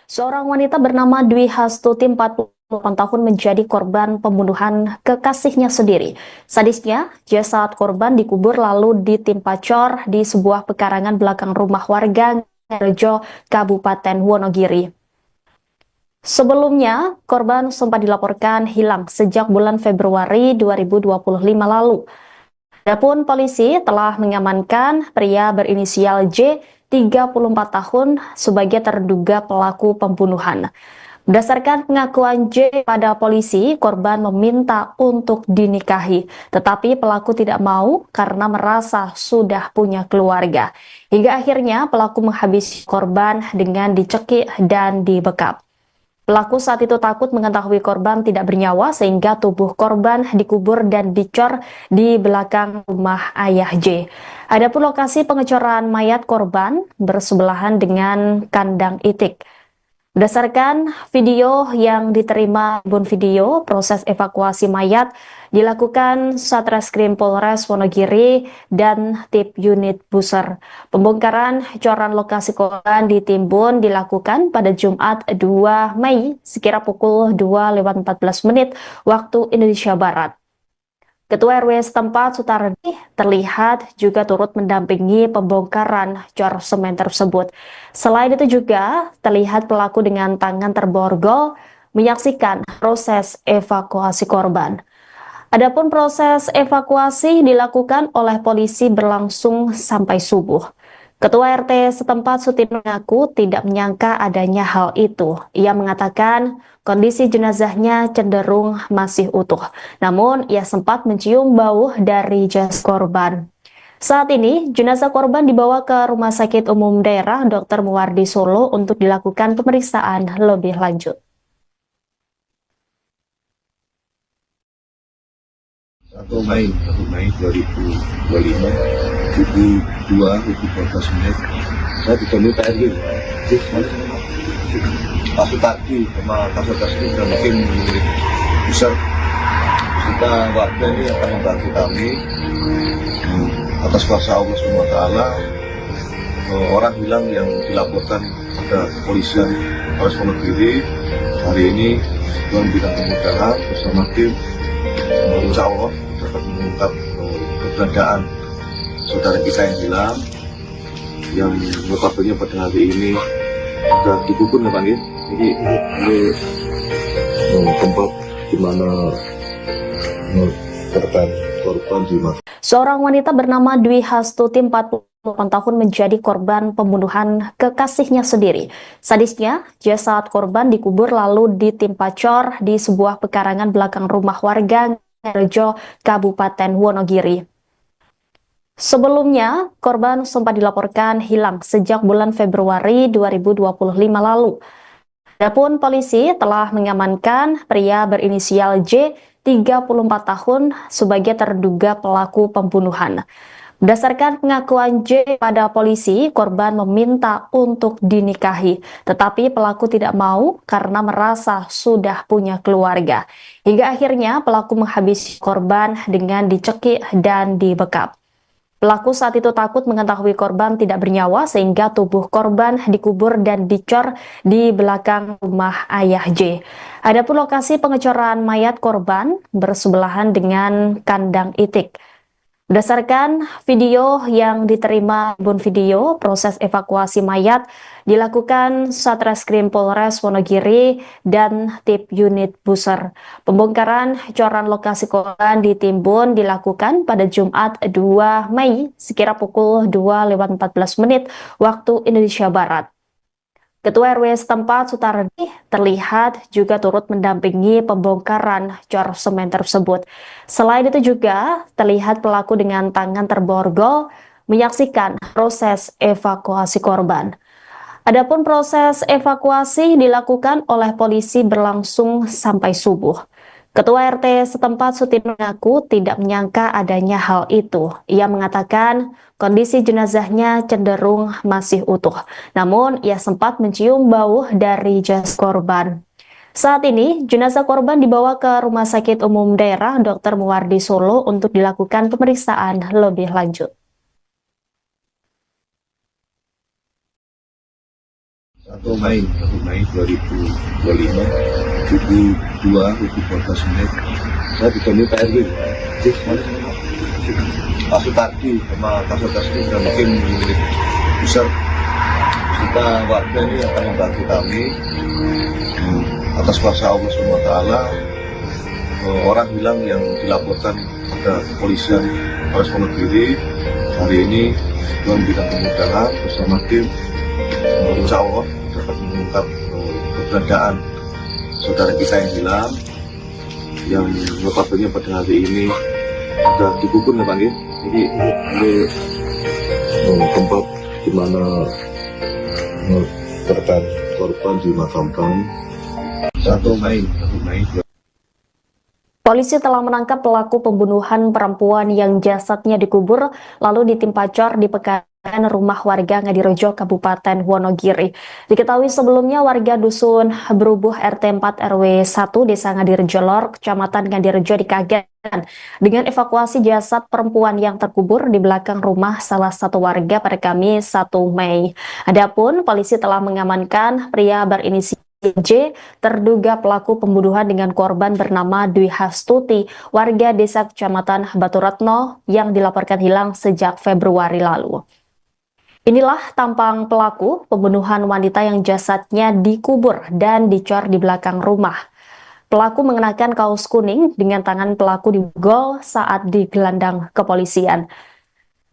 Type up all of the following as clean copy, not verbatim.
Seorang wanita bernama Dwi Hastuti 48 tahun menjadi korban pembunuhan kekasihnya sendiri. Sadisnya, jasad korban dikubur lalu ditimpa cor di sebuah pekarangan belakang rumah warga Rejo, Kabupaten Wonogiri. Sebelumnya, korban sempat dilaporkan hilang sejak bulan Februari 2025 lalu. Adapun polisi telah mengamankan pria berinisial J, 34 tahun, sebagai terduga pelaku pembunuhan. Berdasarkan pengakuan J pada polisi, korban meminta untuk dinikahi, tetapi pelaku tidak mau karena merasa sudah punya keluarga. Hingga akhirnya pelaku menghabisi korban dengan dicekik dan dibekap. Pelaku saat itu takut mengetahui korban tidak bernyawa sehingga tubuh korban dikubur dan dicor di belakang rumah ayah J. Adapun lokasi pengecoran mayat korban bersebelahan dengan kandang itik. Berdasarkan video yang diterima Tribun Video, proses evakuasi mayat dilakukan Satreskrim Polres Wonogiri dan Tip Unit Buser. Pembongkaran coran lokasi korban di Timbun dilakukan pada Jumat 2 Mei sekira pukul 2:14 waktu Indonesia Barat. Ketua RW setempat Sutardi terlihat juga turut mendampingi pembongkaran cor semen tersebut. Selain itu juga terlihat pelaku dengan tangan terborgol menyaksikan proses evakuasi korban. Adapun proses evakuasi dilakukan oleh polisi berlangsung sampai subuh. Ketua RT setempat Sutin mengaku tidak menyangka adanya hal itu. Ia mengatakan kondisi jenazahnya cenderung masih utuh. Namun ia sempat mencium bau dari jasad korban. Saat ini, jenazah korban dibawa ke Rumah Sakit Umum Daerah Dr. Muwardi Solo untuk dilakukan pemeriksaan lebih lanjut. 1 Mei 2025 pukul 2:14 saya ditemui PRG Pak Sutardi sama Pak Sutardi dan mungkin besar kita warga ini akan membantu kami atas kuasa Allah SWT. Orang hilang yang dilaporkan pada kepolisian Polres Wonogiri hari ini Tuhan berikan kemudahan bersama tim, insya Allah dapat mengungkap keberadaan saudara kita yang hilang, yang notabene pada hari ini sudah dikubur ya Pak ya. Ini tempat di mana korban dimatikan. Seorang wanita bernama Dwi Hastuti 48 tahun menjadi korban pembunuhan kekasihnya sendiri. Sadisnya, jasad korban dikubur lalu ditimpa cor di sebuah pekarangan belakang rumah warga Rejo, Kabupaten Wonogiri. Sebelumnya, korban sempat dilaporkan hilang sejak bulan Februari 2025 lalu. Adapun polisi telah mengamankan pria berinisial J, 34 tahun, sebagai terduga pelaku pembunuhan. Berdasarkan pengakuan J pada polisi, korban meminta untuk dinikahi, tetapi pelaku tidak mau karena merasa sudah punya keluarga. Hingga akhirnya pelaku menghabisi korban dengan dicekik dan dibekap. Pelaku saat itu takut mengetahui korban tidak bernyawa sehingga tubuh korban dikubur dan dicor di belakang rumah ayah J. Adapun lokasi pengecoran mayat korban bersebelahan dengan kandang itik. Berdasarkan video yang diterima Tribun Video, proses evakuasi mayat dilakukan Satreskrim Polres Wonogiri dan Tip Unit Buser. Pembongkaran coran lokasi korban di Timbun dilakukan pada Jumat 2 Mei sekira pukul 2:14 waktu Indonesia Barat. Ketua RW setempat Sutardi terlihat juga turut mendampingi pembongkaran cor semen tersebut. Selain itu juga terlihat pelaku dengan tangan terborgol menyaksikan proses evakuasi korban. Adapun proses evakuasi dilakukan oleh polisi berlangsung sampai subuh. Ketua RT setempat Sutin mengaku tidak menyangka adanya hal itu. Ia mengatakan kondisi jenazahnya cenderung masih utuh. Namun ia sempat mencium bau dari jasad korban. Saat ini, jenazah korban dibawa ke Rumah Sakit Umum Daerah Dr. Muwardi Solo untuk dilakukan pemeriksaan lebih lanjut. 1 Mei 2025 pukul 2:14 saya ditemui Pak RW. Pak Sutardi sama Kasat Reskrim dan tim unit besar kita warga ini akan membantu kami atas kuasa Allah SWT. Orang hilang yang dilaporkan pada kepolisian Polres Wonogiri hari ini Tuhan berikan kemudahan bersama tim, insya Allah dapat mengungkap keberadaan saudara kita yang hilang, yang notabene pada hari ini sudah dikubur ya Pak. Jadi ini tempat di mana korban dimakamkan. 1 Mei. Polisi telah menangkap pelaku pembunuhan perempuan yang jasadnya dikubur lalu ditimpa cor di pekarangan rumah warga Ngadirejo, Kabupaten Wonogiri. Diketahui sebelumnya warga dusun Berubuh RT 4 RW 1 Desa Ngadirejo Lor, Kecamatan Ngadirejo dikagetkan dengan evakuasi jasad perempuan yang terkubur di belakang rumah salah satu warga pada Kamis 1 Mei. Adapun polisi telah mengamankan pria berinisial J, terduga pelaku pembunuhan dengan korban bernama Dwi Hastuti, warga desa Kecamatan Baturatno yang dilaporkan hilang sejak Februari lalu. Inilah tampang pelaku pembunuhan wanita yang jasadnya dikubur dan dicor di belakang rumah. Pelaku mengenakan kaos kuning dengan tangan pelaku digol saat digelandang kepolisian.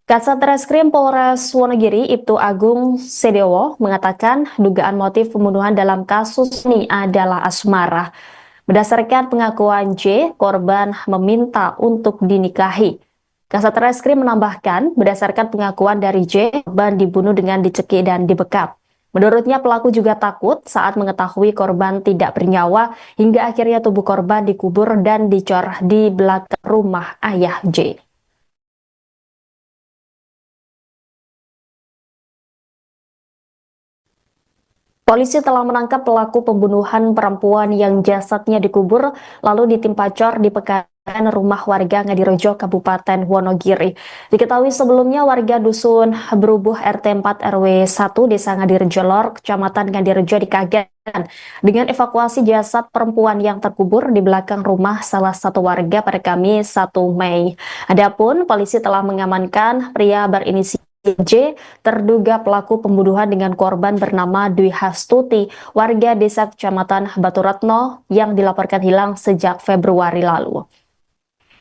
Kasat Reskrim Polres Wonogiri Ibtu Agung Sedewo mengatakan dugaan motif pembunuhan dalam kasus ini adalah asmara. Berdasarkan pengakuan J, korban meminta untuk dinikahi. Kasat Reskrim menambahkan, berdasarkan pengakuan dari J, korban dibunuh dengan dicekik dan dibekap. Menurutnya pelaku juga takut saat mengetahui korban tidak bernyawa hingga akhirnya tubuh korban dikubur dan dicor di belakang rumah ayah J. Polisi telah menangkap pelaku pembunuhan perempuan yang jasadnya dikubur lalu ditimpa cor di pekarangan rumah warga Ngadirejo, Kabupaten Wonogiri. Diketahui sebelumnya warga dusun Berubuh RT 4 RW 1 Desa Ngadirejo Lor, Kecamatan Ngadirejo dikagetkan dengan evakuasi jasad perempuan yang terkubur di belakang rumah salah satu warga pada Kamis 1 Mei. Adapun polisi telah mengamankan pria berinisial J, terduga pelaku pembunuhan dengan korban bernama Dwi Hastuti, warga desa Kecamatan Baturatno yang dilaporkan hilang sejak Februari lalu.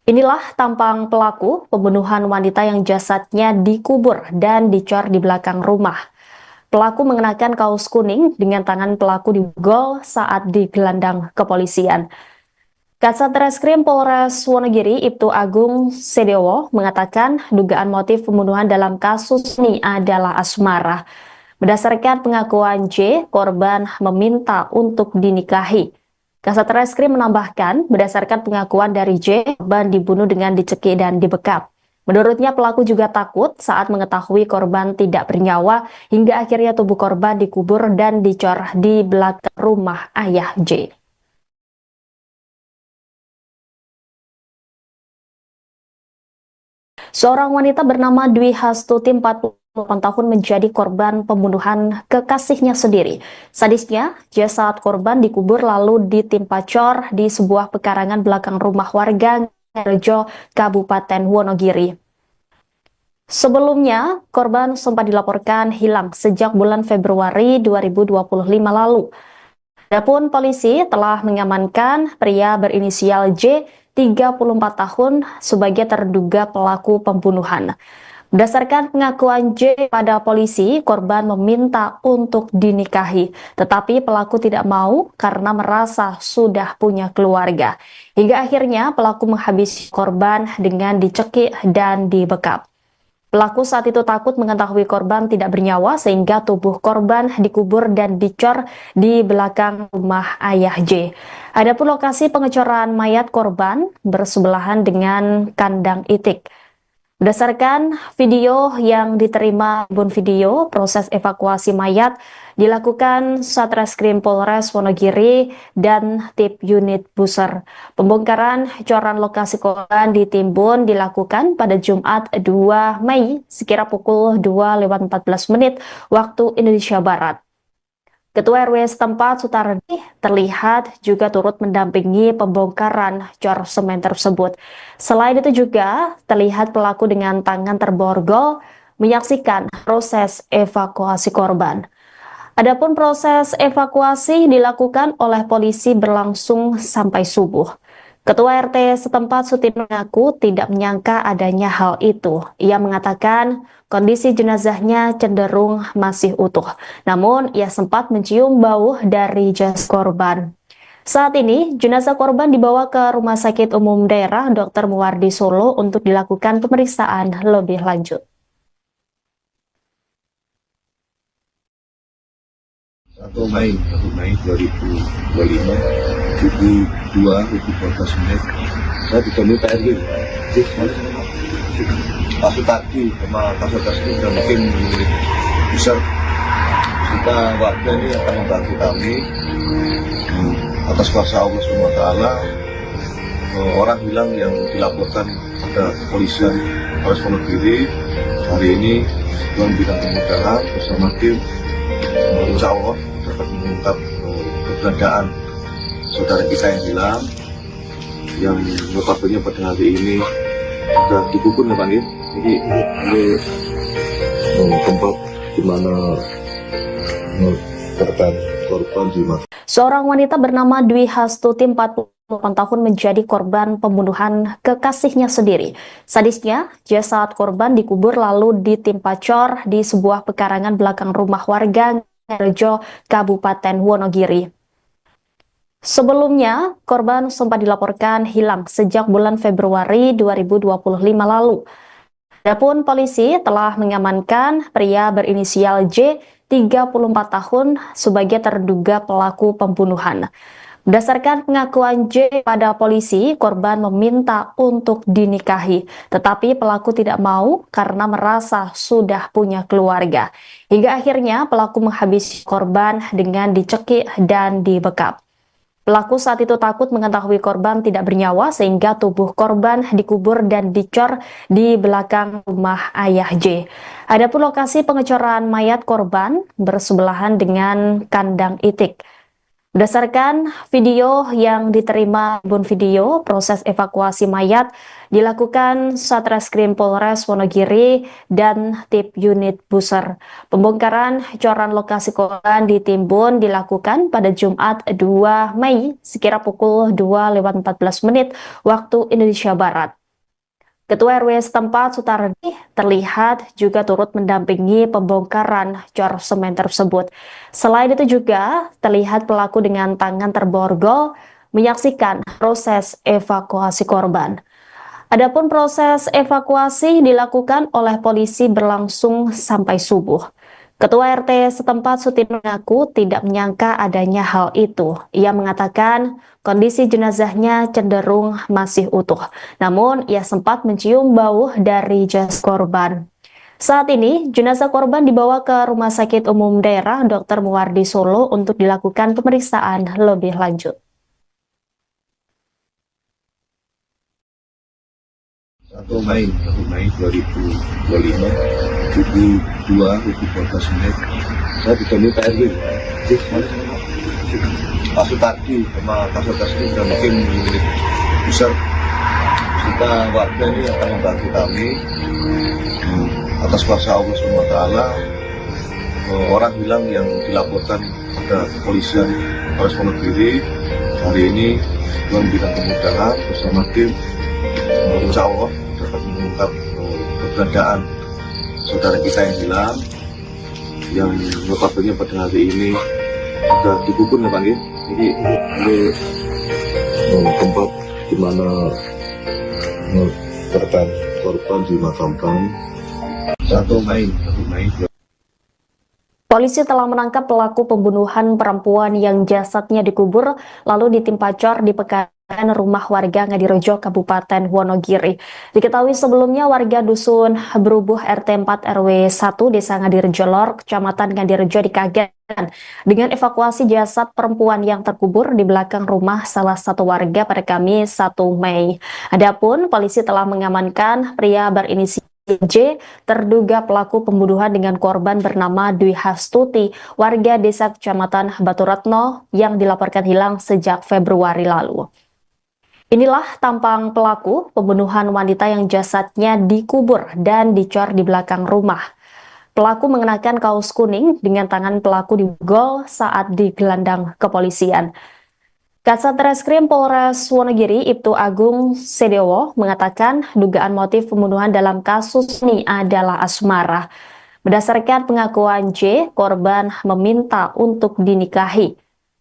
Inilah tampang pelaku pembunuhan wanita yang jasadnya dikubur dan dicor di belakang rumah. Pelaku mengenakan kaos kuning dengan tangan pelaku digol saat digelandang kepolisian. Kasat Reskrim Polres Wonogiri Ibtu Agung Sedewo mengatakan dugaan motif pembunuhan dalam kasus ini adalah asmara. Berdasarkan pengakuan J, korban meminta untuk dinikahi. Kasat Reskrim menambahkan, berdasarkan pengakuan dari J, korban dibunuh dengan dicekik dan dibekap. Menurutnya pelaku juga takut saat mengetahui korban tidak bernyawa hingga akhirnya tubuh korban dikubur dan dicor di belakang rumah ayah J. Seorang wanita bernama Dwi Hastuti 48 tahun menjadi korban pembunuhan kekasihnya sendiri. Sadisnya, jasad korban dikubur lalu ditimpa cor di sebuah pekarangan belakang rumah warga Ngadirejo, Kabupaten Wonogiri. Sebelumnya, korban sempat dilaporkan hilang sejak bulan Februari 2025 lalu. Adapun polisi telah mengamankan pria berinisial J, 34 tahun sebagai terduga pelaku pembunuhan. Berdasarkan pengakuan J pada polisi, korban meminta untuk dinikahi, tetapi pelaku tidak mau karena merasa sudah punya keluarga. Hingga akhirnya pelaku menghabisi korban dengan dicekik dan dibekap. Pelaku saat itu takut mengetahui korban tidak bernyawa sehingga tubuh korban dikubur dan dicor di belakang rumah ayah J. Adapun lokasi pengecoran mayat korban bersebelahan dengan kandang itik. Berdasarkan video yang diterima Tribun Video, proses evakuasi mayat dilakukan Satreskrim Polres Wonogiri dan tim unit Buser. Pembongkaran coran lokasi korban di Timbun dilakukan pada Jumat 2 Mei sekira pukul 2:14 waktu Indonesia Barat. Ketua RW setempat Sutardi terlihat juga turut mendampingi pembongkaran cor semen tersebut. Selain itu juga terlihat pelaku dengan tangan terborgol menyaksikan proses evakuasi korban. Adapun proses evakuasi dilakukan oleh polisi berlangsung sampai subuh. Ketua RT setempat Sutino mengaku tidak menyangka adanya hal itu. Ia mengatakan kondisi jenazahnya cenderung masih utuh. Namun ia sempat mencium bau dari jasad korban. Saat ini, jenazah korban dibawa ke Rumah Sakit Umum Daerah Dr. Muwardi Solo untuk dilakukan pemeriksaan lebih lanjut. 1 Mei 2025 pukul 2:14 menit saya ditemui Pak RW Pak Sutardi sama Kasat Reskrim dan mungkin besar kita warga ini akan membantu kami atas kuasa Allah SWT. Orang hilang yang dilaporkan ke kepolisian Polres Wonogiri hari ini Tuan Bidang Kemudahan bersama tim insya Allah dapat mengungkap keberadaan saudara kita yang hilang, yang notabene pada hari ini sudah dikubur ya Pak ya. Ini tempat di mana korban dimakamkan. Seorang wanita bernama Dwi Hastuti 48 tahun menjadi korban pembunuhan kekasihnya sendiri. Sadisnya, jasad korban dikubur lalu ditimpa cor di sebuah pekarangan belakang rumah warga Ngadirejo, Kabupaten Wonogiri. Sebelumnya, korban sempat dilaporkan hilang sejak bulan Februari 2025 lalu. Adapun polisi telah mengamankan pria berinisial J, 34 tahun, sebagai terduga pelaku pembunuhan. Berdasarkan pengakuan J pada polisi, korban meminta untuk dinikahi, tetapi pelaku tidak mau karena merasa sudah punya keluarga. Hingga akhirnya pelaku menghabisi korban dengan dicekik dan dibekap. Pelaku saat itu takut mengetahui korban tidak bernyawa sehingga tubuh korban dikubur dan dicor di belakang rumah ayah J. Adapun lokasi pengecoran mayat korban bersebelahan dengan kandang itik. Berdasarkan video yang diterima Tribun Video, proses evakuasi mayat dilakukan Satreskrim Polres Wonogiri dan tim unit Buser. Pembongkaran coran lokasi korban di Timbun dilakukan pada Jumat 2 Mei sekira pukul 2:14 waktu Indonesia Barat. Ketua RW setempat Sutardi terlihat juga turut mendampingi pembongkaran cor semen tersebut. Selain itu juga terlihat pelaku dengan tangan terborgol menyaksikan proses evakuasi korban. Adapun proses evakuasi dilakukan oleh polisi berlangsung sampai subuh. Ketua RT setempat Sutino mengaku tidak menyangka adanya hal itu. Ia mengatakan kondisi jenazahnya cenderung masih utuh. Namun ia sempat mencium bau dari jasad korban. Saat ini jenazah korban dibawa ke Rumah Sakit Umum Daerah Dr. Muwardi Solo untuk dilakukan pemeriksaan lebih lanjut. 1 Mei 2025 pukul 2:14 menit saya ditemui Pak RW Pak Sutardi sama Kasat Reskrim dan mungkin besar kita warga ini akan membantu kami atas kuasa Allah SWT. Orang hilang yang dilaporkan ke kepolisian Polres Wonogiri hari ini Tuan Bidang Kemudahan bersama tim insya Allah dapat mengungkap keberadaan saudara kita yang hilang, yang notabene pada hari ini sudah dikubur ya Pak ya. Ini tempat di mana korban dimakamkan. 1 Mei. Polisi telah menangkap pelaku pembunuhan perempuan yang jasadnya dikubur lalu ditimpa cor di pekarangan rumah warga Ngadirejo, Kabupaten Wonogiri. Diketahui sebelumnya warga Dusun Berubuh RT 4 RW 1 Desa Ngadirejo Lor, Kecamatan Ngadirejo dikagetkan dengan evakuasi jasad perempuan yang terkubur di belakang rumah salah satu warga pada Kamis 1 Mei. Adapun polisi telah mengamankan pria berinisial J, terduga pelaku pembunuhan dengan korban bernama Dwi Hastuti, warga desa Kecamatan Batu Retno yang dilaporkan hilang sejak Februari lalu. Inilah tampang pelaku pembunuhan wanita yang jasadnya dikubur dan dicor di belakang rumah. Pelaku mengenakan kaos kuning dengan tangan pelaku digol saat digelandang kepolisian. Kasat Reskrim Polres Wonogiri Ibtu Agung Sedewo mengatakan dugaan motif pembunuhan dalam kasus ini adalah asmara. Berdasarkan pengakuan J, korban meminta untuk dinikahi.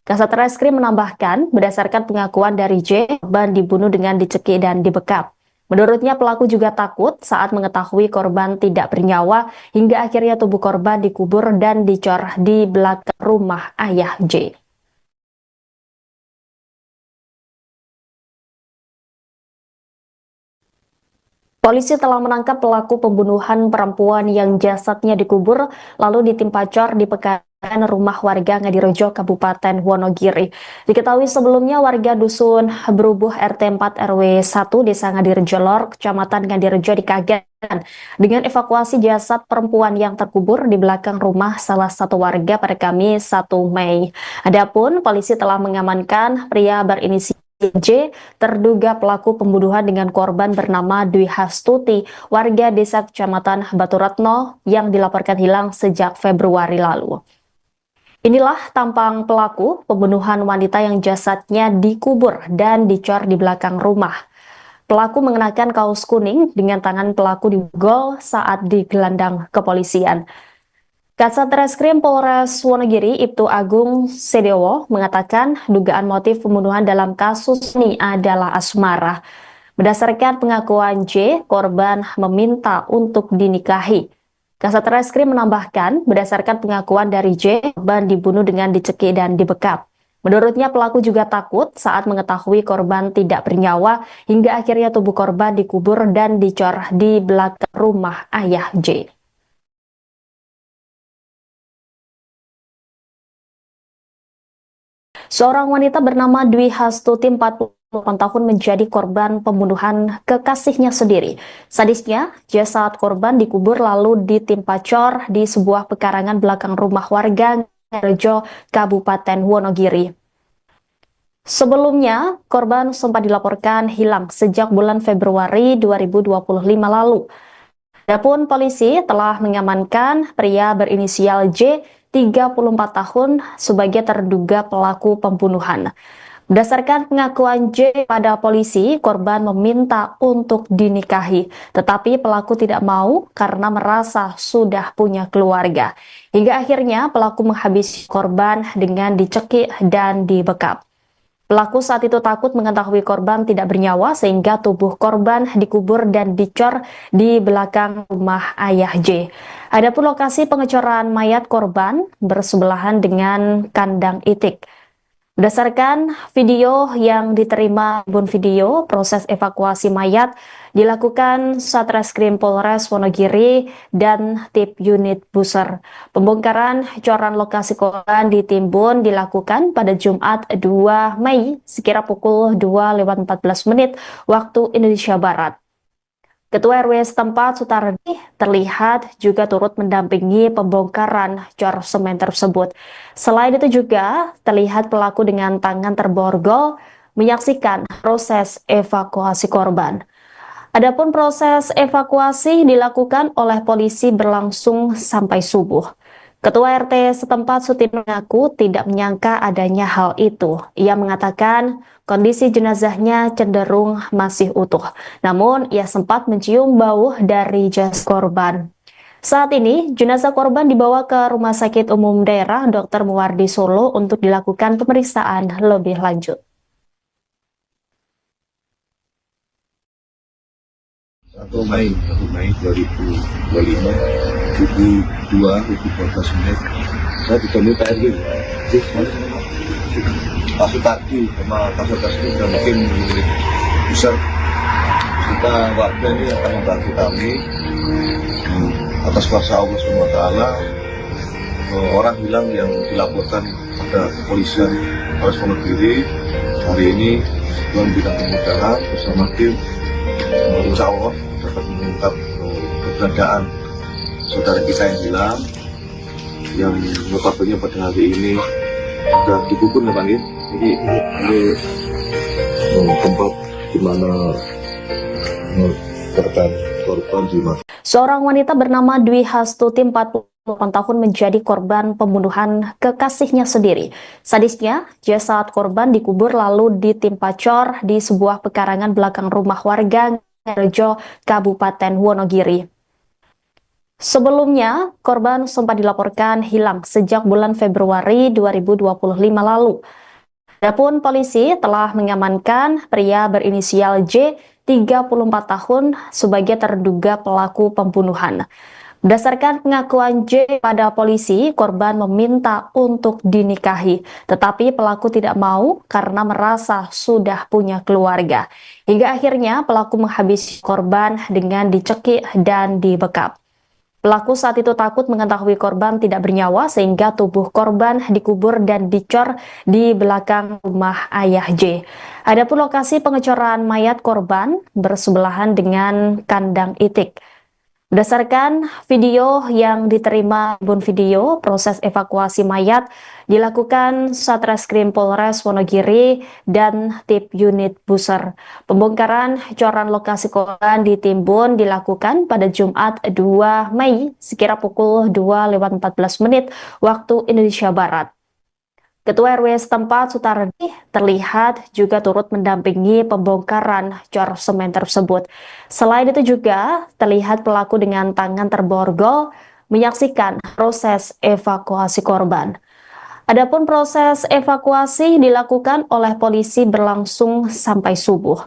Kasat Reskrim menambahkan, berdasarkan pengakuan dari J, korban dibunuh dengan dicekik dan dibekap. Menurutnya pelaku juga takut saat mengetahui korban tidak bernyawa hingga akhirnya tubuh korban dikubur dan dicor di belakang rumah ayah J. Polisi telah menangkap pelaku pembunuhan perempuan yang jasadnya dikubur lalu ditimpa cor di pekarangan rumah warga Ngadirejo, Kabupaten Wonogiri. Diketahui sebelumnya warga Dusun Berubuh RT 4 RW 1 Desa Ngadirejo Lor, Kecamatan Ngadirejo dikagetkan dengan evakuasi jasad perempuan yang terkubur di belakang rumah salah satu warga pada Kamis 1 Mei. Adapun polisi telah mengamankan pria berinisial J, terduga pelaku pembunuhan dengan korban bernama Dwi Hastuti, warga desa Kecamatan Batu Retno yang dilaporkan hilang sejak Februari lalu. Inilah tampang pelaku pembunuhan wanita yang jasadnya dikubur dan dicor di belakang rumah. Pelaku mengenakan kaos kuning dengan tangan pelaku digol saat digelandang kepolisian. Kasat Reskrim Polres Wonogiri Ibtu Agung Sedewo mengatakan dugaan motif pembunuhan dalam kasus ini adalah asmara. Berdasarkan pengakuan J, korban meminta untuk dinikahi. Kasat Reskrim menambahkan, berdasarkan pengakuan dari J, korban dibunuh dengan dicekik dan dibekap. Menurutnya pelaku juga takut saat mengetahui korban tidak bernyawa hingga akhirnya tubuh korban dikubur dan dicor di belakang rumah ayah J. Seorang wanita bernama Dwi Hastuti 48 tahun menjadi korban pembunuhan kekasihnya sendiri. Sadisnya, jasad korban dikubur lalu ditimpa cor di sebuah pekarangan belakang rumah warga Ngadirejo, Kabupaten Wonogiri. Sebelumnya, korban sempat dilaporkan hilang sejak bulan Februari 2025 lalu. Adapun polisi telah mengamankan pria berinisial J, 34 tahun sebagai terduga pelaku pembunuhan. Berdasarkan pengakuan J pada polisi, korban meminta untuk dinikahi, tetapi pelaku tidak mau karena merasa sudah punya keluarga. Hingga akhirnya pelaku menghabisi korban dengan dicekik dan dibekap. Pelaku saat itu takut mengetahui korban tidak bernyawa sehingga tubuh korban dikubur dan dicor di belakang rumah ayah J. Adapun lokasi pengecoran mayat korban bersebelahan dengan kandang itik. Berdasarkan video yang diterima Tribun Video, proses evakuasi mayat dilakukan Satreskrim Polres Wonogiri dan Tip Unit Buser. Pembongkaran coran lokasi korban di Timbun dilakukan pada Jumat 2 Mei sekira pukul 2:14 waktu Indonesia Barat. Ketua RW setempat Sutardi terlihat juga turut mendampingi pembongkaran cor semen tersebut. Selain itu juga terlihat pelaku dengan tangan terborgol menyaksikan proses evakuasi korban. Adapun proses evakuasi dilakukan oleh polisi berlangsung sampai subuh. Ketua RT setempat Sutin mengaku tidak menyangka adanya hal itu. Ia mengatakan kondisi jenazahnya cenderung masih utuh. Namun ia sempat mencium bau dari jasad korban. Saat ini jenazah korban dibawa ke Rumah Sakit Umum Daerah Dr. Muwardi Solo untuk dilakukan pemeriksaan lebih lanjut. 1 Mei 2025 pukul 2:14 saya ditemui Pak RW Pak Sutardi sama Kasat Reskrim dan mungkin besar kita warga ini akan membantu kami atas kuasa Allah SWT. Orang hilang yang dilaporkan pada kepolisian Polres Wonogiri hari ini Tuhan berikan kemudahan bersama tim, insya Allah dapat mengungkap keberadaan saudara kita yang hilang, yang notabene pada hari ini sudah dikubur ya Pak. Jadi ini tempat di mana korban dimakamkan. Seorang wanita bernama Dwi Hastuti 48 tahun menjadi korban pembunuhan kekasihnya sendiri. Sadisnya, jasad korban dikubur lalu ditimpa cor di sebuah pekarangan belakang rumah warga Ngadirejo, Kabupaten Wonogiri. Sebelumnya, korban sempat dilaporkan hilang sejak bulan Februari 2025 lalu. Adapun polisi telah mengamankan pria berinisial J, 34 tahun, sebagai terduga pelaku pembunuhan. Berdasarkan pengakuan J pada polisi, korban meminta untuk dinikahi, tetapi pelaku tidak mau karena merasa sudah punya keluarga. Hingga akhirnya pelaku menghabisi korban dengan dicekik dan dibekap. Pelaku saat itu takut mengetahui korban tidak bernyawa sehingga tubuh korban dikubur dan dicor di belakang rumah ayah J. Adapun lokasi pengecoran mayat korban bersebelahan dengan kandang itik. Berdasarkan video yang diterima Tribun Video, proses evakuasi mayat dilakukan Satreskrim Polres Wonogiri dan Tip Unit Buser. Pembongkaran coran lokasi korban di Timbun dilakukan pada Jumat 2 Mei sekira pukul 2:14 waktu Indonesia Barat. Ketua RW setempat Sutardi terlihat juga turut mendampingi pembongkaran cor semen tersebut. Selain itu juga terlihat pelaku dengan tangan terborgol menyaksikan proses evakuasi korban. Adapun proses evakuasi dilakukan oleh polisi berlangsung sampai subuh.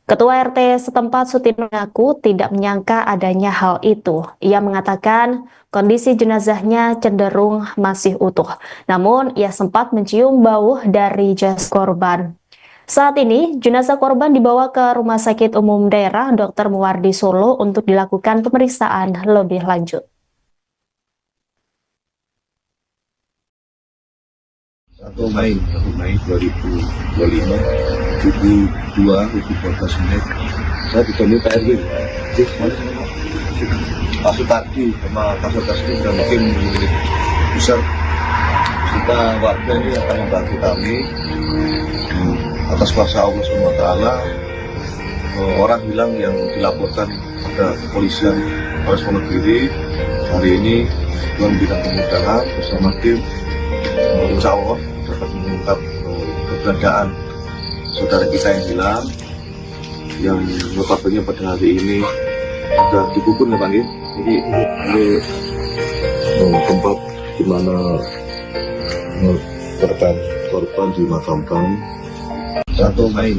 Ketua RT setempat Sutino mengaku tidak menyangka adanya hal itu. Ia mengatakan kondisi jenazahnya cenderung masih utuh. Namun ia sempat mencium bau dari jasad korban. Saat ini jenazah korban dibawa ke Rumah Sakit Umum Daerah Dr. Muwardi Solo untuk dilakukan pemeriksaan lebih lanjut. 1 Mei 2025 pukul 2:14 saya ditemui Pak RW Pak Sutardi sama Pak Sutardi dan mungkin besar kita warga ini akan membantu kami atas kuasa Allah SWT. Orang hilang yang dilaporkan pada kepolisian Polres Wonogiri hari ini Tuhan bidang kemudahan bersama tim insya Allah dapat mengungkap keberadaan saudara kita yang hilang, yang notabene pada hari ini sudah dikubur ya Pak. Jadi ini tempat di mana korban dimakamkan. 1 Mei.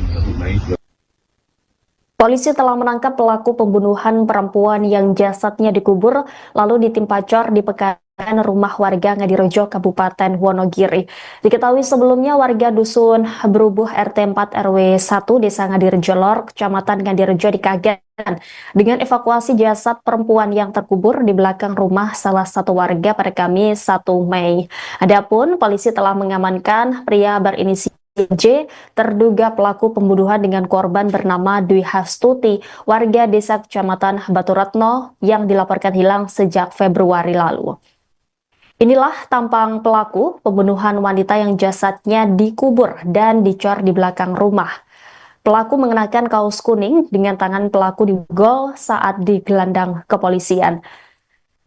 Polisi telah menangkap pelaku pembunuhan perempuan yang jasadnya dikubur lalu ditimpa cor di pekarangan rumah warga Ngadirejo, Kabupaten Wonogiri. Diketahui sebelumnya warga Dusun Berubuh RT 4 RW 1 Desa Ngadirejo Lor, Kecamatan Ngadirejo dikagetkan dengan evakuasi jasad perempuan yang terkubur di belakang rumah salah satu warga pada Kamis 1 Mei. Adapun polisi telah mengamankan pria berinisial J, terduga pelaku pembunuhan dengan korban bernama Dwi Hastuti, warga desa Kecamatan Baturatno yang dilaporkan hilang sejak Februari lalu. Inilah tampang pelaku pembunuhan wanita yang jasadnya dikubur dan dicor di belakang rumah. Pelaku mengenakan kaos kuning dengan tangan pelaku digol saat digelandang kepolisian.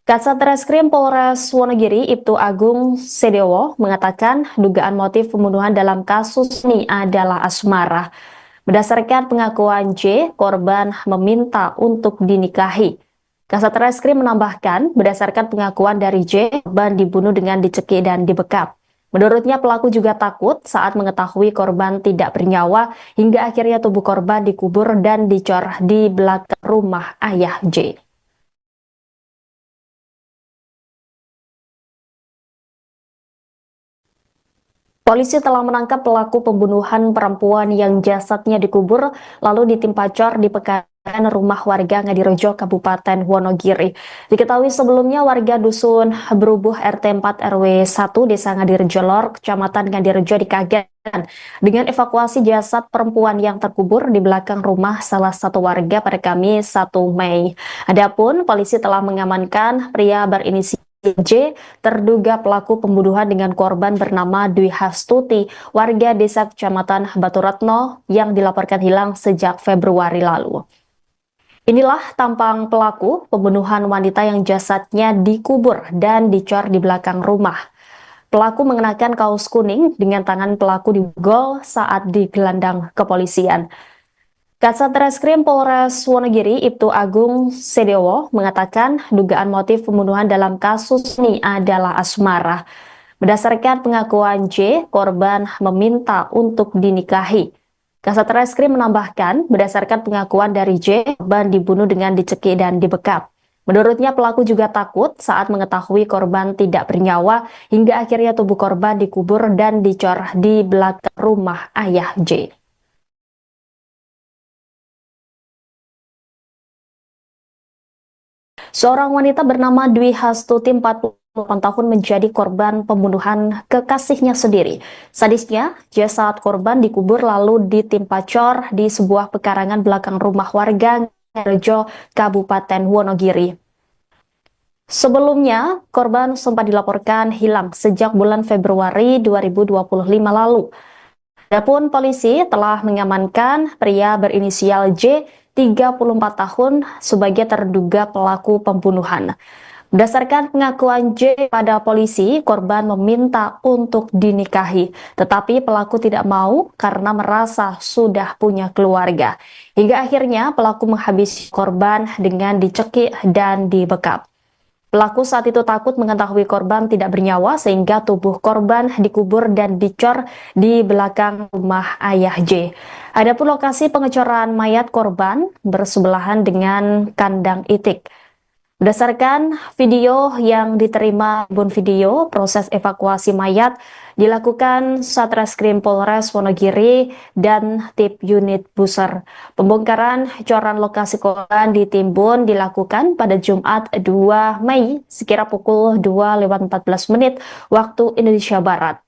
Kasat Reskrim Polres Wonogiri Ibtu Agung Sedewo mengatakan dugaan motif pembunuhan dalam kasus ini adalah asmara. Berdasarkan pengakuan J, korban meminta untuk dinikahi. Kasat Reskrim menambahkan, berdasarkan pengakuan dari J, korban dibunuh dengan dicekik dan dibekap. Menurutnya pelaku juga takut saat mengetahui korban tidak bernyawa hingga akhirnya tubuh korban dikubur dan dicor di belakang rumah ayah J. Polisi telah menangkap pelaku pembunuhan perempuan yang jasadnya dikubur lalu ditimpa cor di pekarangan rumah warga Ngadirejo, Kabupaten Wonogiri. Diketahui sebelumnya warga dusun Berubuh RT 4 RW 1 Desa Ngadirejo Lor, Kecamatan Ngadirejo dikagetkan dengan evakuasi jasad perempuan yang terkubur di belakang rumah salah satu warga pada Kamis 1 Mei. Adapun polisi telah mengamankan pria berinisial J, terduga pelaku pembunuhan dengan korban bernama Dwi Hastuti, warga desa Kecamatan Baturatno yang dilaporkan hilang sejak Februari lalu. Inilah tampang pelaku pembunuhan wanita yang jasadnya dikubur dan dicor di belakang rumah. Pelaku mengenakan kaos kuning dengan tangan pelaku digol saat digelandang kepolisian. Kasat Reskrim Polres Wonogiri, Ibtu Agung Sedewo, mengatakan dugaan motif pembunuhan dalam kasus ini adalah asmara. Berdasarkan pengakuan J, korban meminta untuk dinikahi. Kasat Reskrim menambahkan, berdasarkan pengakuan dari J, korban dibunuh dengan dicekik dan dibekap. Menurutnya pelaku juga takut saat mengetahui korban tidak bernyawa hingga akhirnya tubuh korban dikubur dan dicor di belakang rumah ayah J. Seorang wanita bernama Dwi Hastuti 48 tahun menjadi korban pembunuhan kekasihnya sendiri. Sadisnya, jasad korban dikubur lalu ditimpa cor di sebuah pekarangan belakang rumah warga Ngadirejo, Kabupaten Wonogiri. Sebelumnya, korban sempat dilaporkan hilang sejak bulan Februari 2025 lalu. Adapun polisi telah mengamankan pria berinisial J, 34 tahun, sebagai terduga pelaku pembunuhan. Berdasarkan pengakuan J pada polisi, korban meminta untuk dinikahi, tetapi pelaku tidak mau karena merasa sudah punya keluarga. Hingga akhirnya pelaku menghabisi korban dengan dicekik dan dibekap. Pelaku saat itu takut mengetahui korban tidak bernyawa sehingga tubuh korban dikubur dan dicor di belakang rumah ayah J. Adapun lokasi pengecoran mayat korban bersebelahan dengan kandang itik. Berdasarkan video yang diterima Tribun Video, proses evakuasi mayat dilakukan Satreskrim Polres Wonogiri dan tim unit Buser. Pembongkaran coran lokasi korban di Timbun dilakukan pada Jumat 2 Mei sekira pukul 2:14 waktu Indonesia Barat.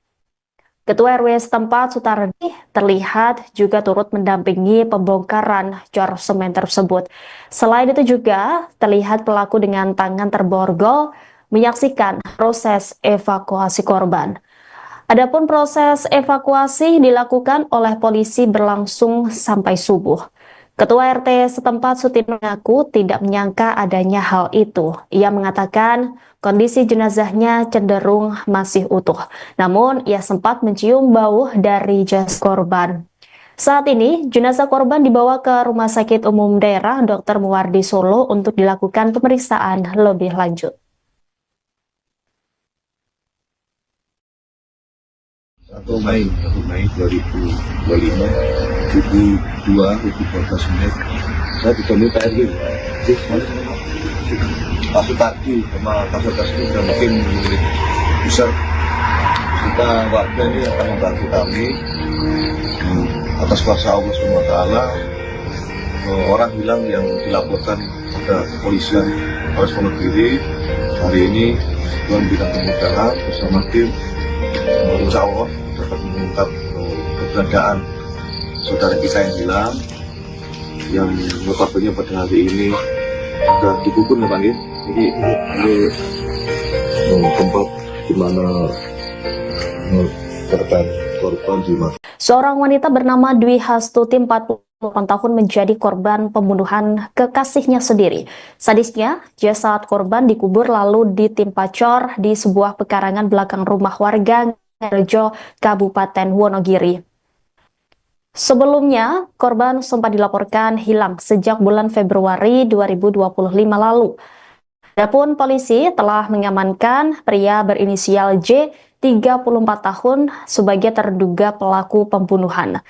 Ketua RW setempat Sutardi terlihat juga turut mendampingi pembongkaran cor semen tersebut. Selain itu juga terlihat pelaku dengan tangan terborgol menyaksikan proses evakuasi korban. Adapun proses evakuasi dilakukan oleh polisi berlangsung sampai subuh. Ketua RT setempat Sutin mengaku tidak menyangka adanya hal itu. Ia mengatakan kondisi jenazahnya cenderung masih utuh. Namun ia sempat mencium bau dari jasad korban. Saat ini jenazah korban dibawa ke Rumah Sakit Umum Daerah Dr. Muwardi Solo untuk dilakukan pemeriksaan lebih lanjut. 1 Mei 2025 pukul 2:14 saya ditemui Pak RW Pak Sutardi sama Kasat Reskrim dan mungkin unit Buser. Kita warga ini akan membantu kami atas kuasa Allah SWT. Orang hilang yang dilaporkan pada kepolisian Polres Wonogiri hari ini Tuhan berikan kemudahan bersama tim, insya Allah dapat mengungkap keberadaan saudara kita yang hilang, yang notabene pada hari ini sudah dikubur ya Pak ya. Jadi ini tempat di mana korban di mana. Seorang wanita bernama Dwi Hastuti 48 tahun menjadi korban pembunuhan kekasihnya sendiri. Sadisnya, jasad korban dikubur lalu ditimpa cor di sebuah pekarangan belakang rumah warga Ngadirejo, Kabupaten Wonogiri. Sebelumnya, korban sempat dilaporkan hilang sejak bulan Februari 2025 lalu. Adapun polisi telah mengamankan pria berinisial J, 34 tahun, sebagai terduga pelaku pembunuhan.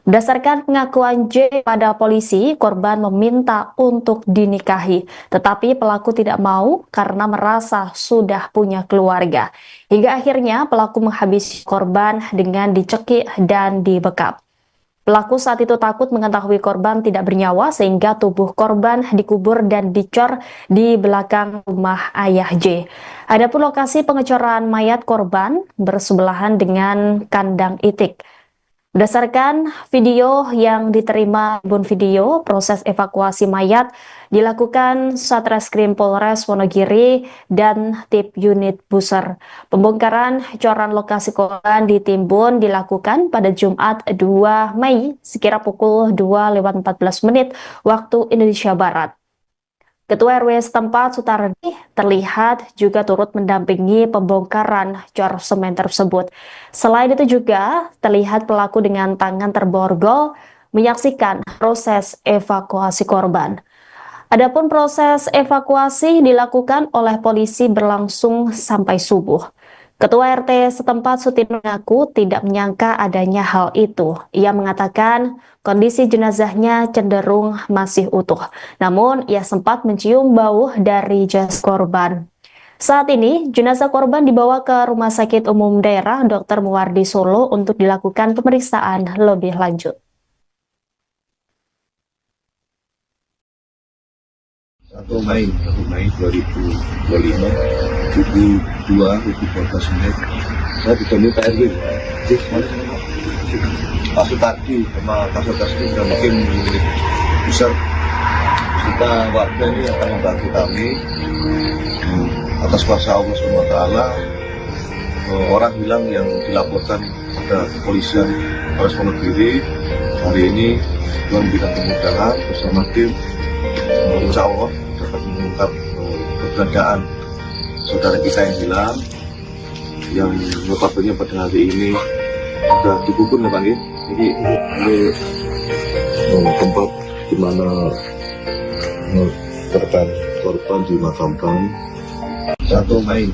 Berdasarkan pengakuan J pada polisi, korban meminta untuk dinikahi, tetapi pelaku tidak mau karena merasa sudah punya keluarga. Hingga akhirnya pelaku menghabisi korban dengan dicekik dan dibekap. Pelaku saat itu takut mengetahui korban tidak bernyawa sehingga tubuh korban dikubur dan dicor di belakang rumah ayah J. Adapun lokasi pengecoran mayat korban bersebelahan dengan kandang itik. Berdasarkan video yang diterima Tribun Video, proses evakuasi mayat dilakukan Satreskrim Polres Wonogiri dan Tip Unit Buser. Pembongkaran coran lokasi korban di Timbun dilakukan pada Jumat 2 Mei sekira pukul 2:14 waktu Indonesia Barat. Ketua RW setempat Sutardi terlihat juga turut mendampingi pembongkaran cor semen tersebut. Selain itu juga terlihat pelaku dengan tangan terborgol menyaksikan proses evakuasi korban. Adapun proses evakuasi dilakukan oleh polisi berlangsung sampai subuh. Ketua RT setempat Sutino mengaku tidak menyangka adanya hal itu. Ia mengatakan kondisi jenazahnya cenderung masih utuh. Namun ia sempat mencium bau dari jasad korban. Saat ini, jenazah korban dibawa ke Rumah Sakit Umum Daerah Dr. Muwardi Solo untuk dilakukan pemeriksaan lebih lanjut. 1 Mei 2025 pukul 2:14 saya ditemui Pak RW Pak Sutardi sama Kasatgas itu sudah mungkin besar. Kita warga ini akan membantu kami atas kuasa Allah SWT. Orang hilang yang dilaporkan pada kepolisian Polres Wonogiri hari ini Tuhan berikan kemudahan bersama tim, insya Allah dapat mengungkap keberadaan saudara kita yang hilang, yang notabene pada hari ini sudah dikubur ya Pak. Jadi ini tempat di mana korban dimakamkan. 1 Mei.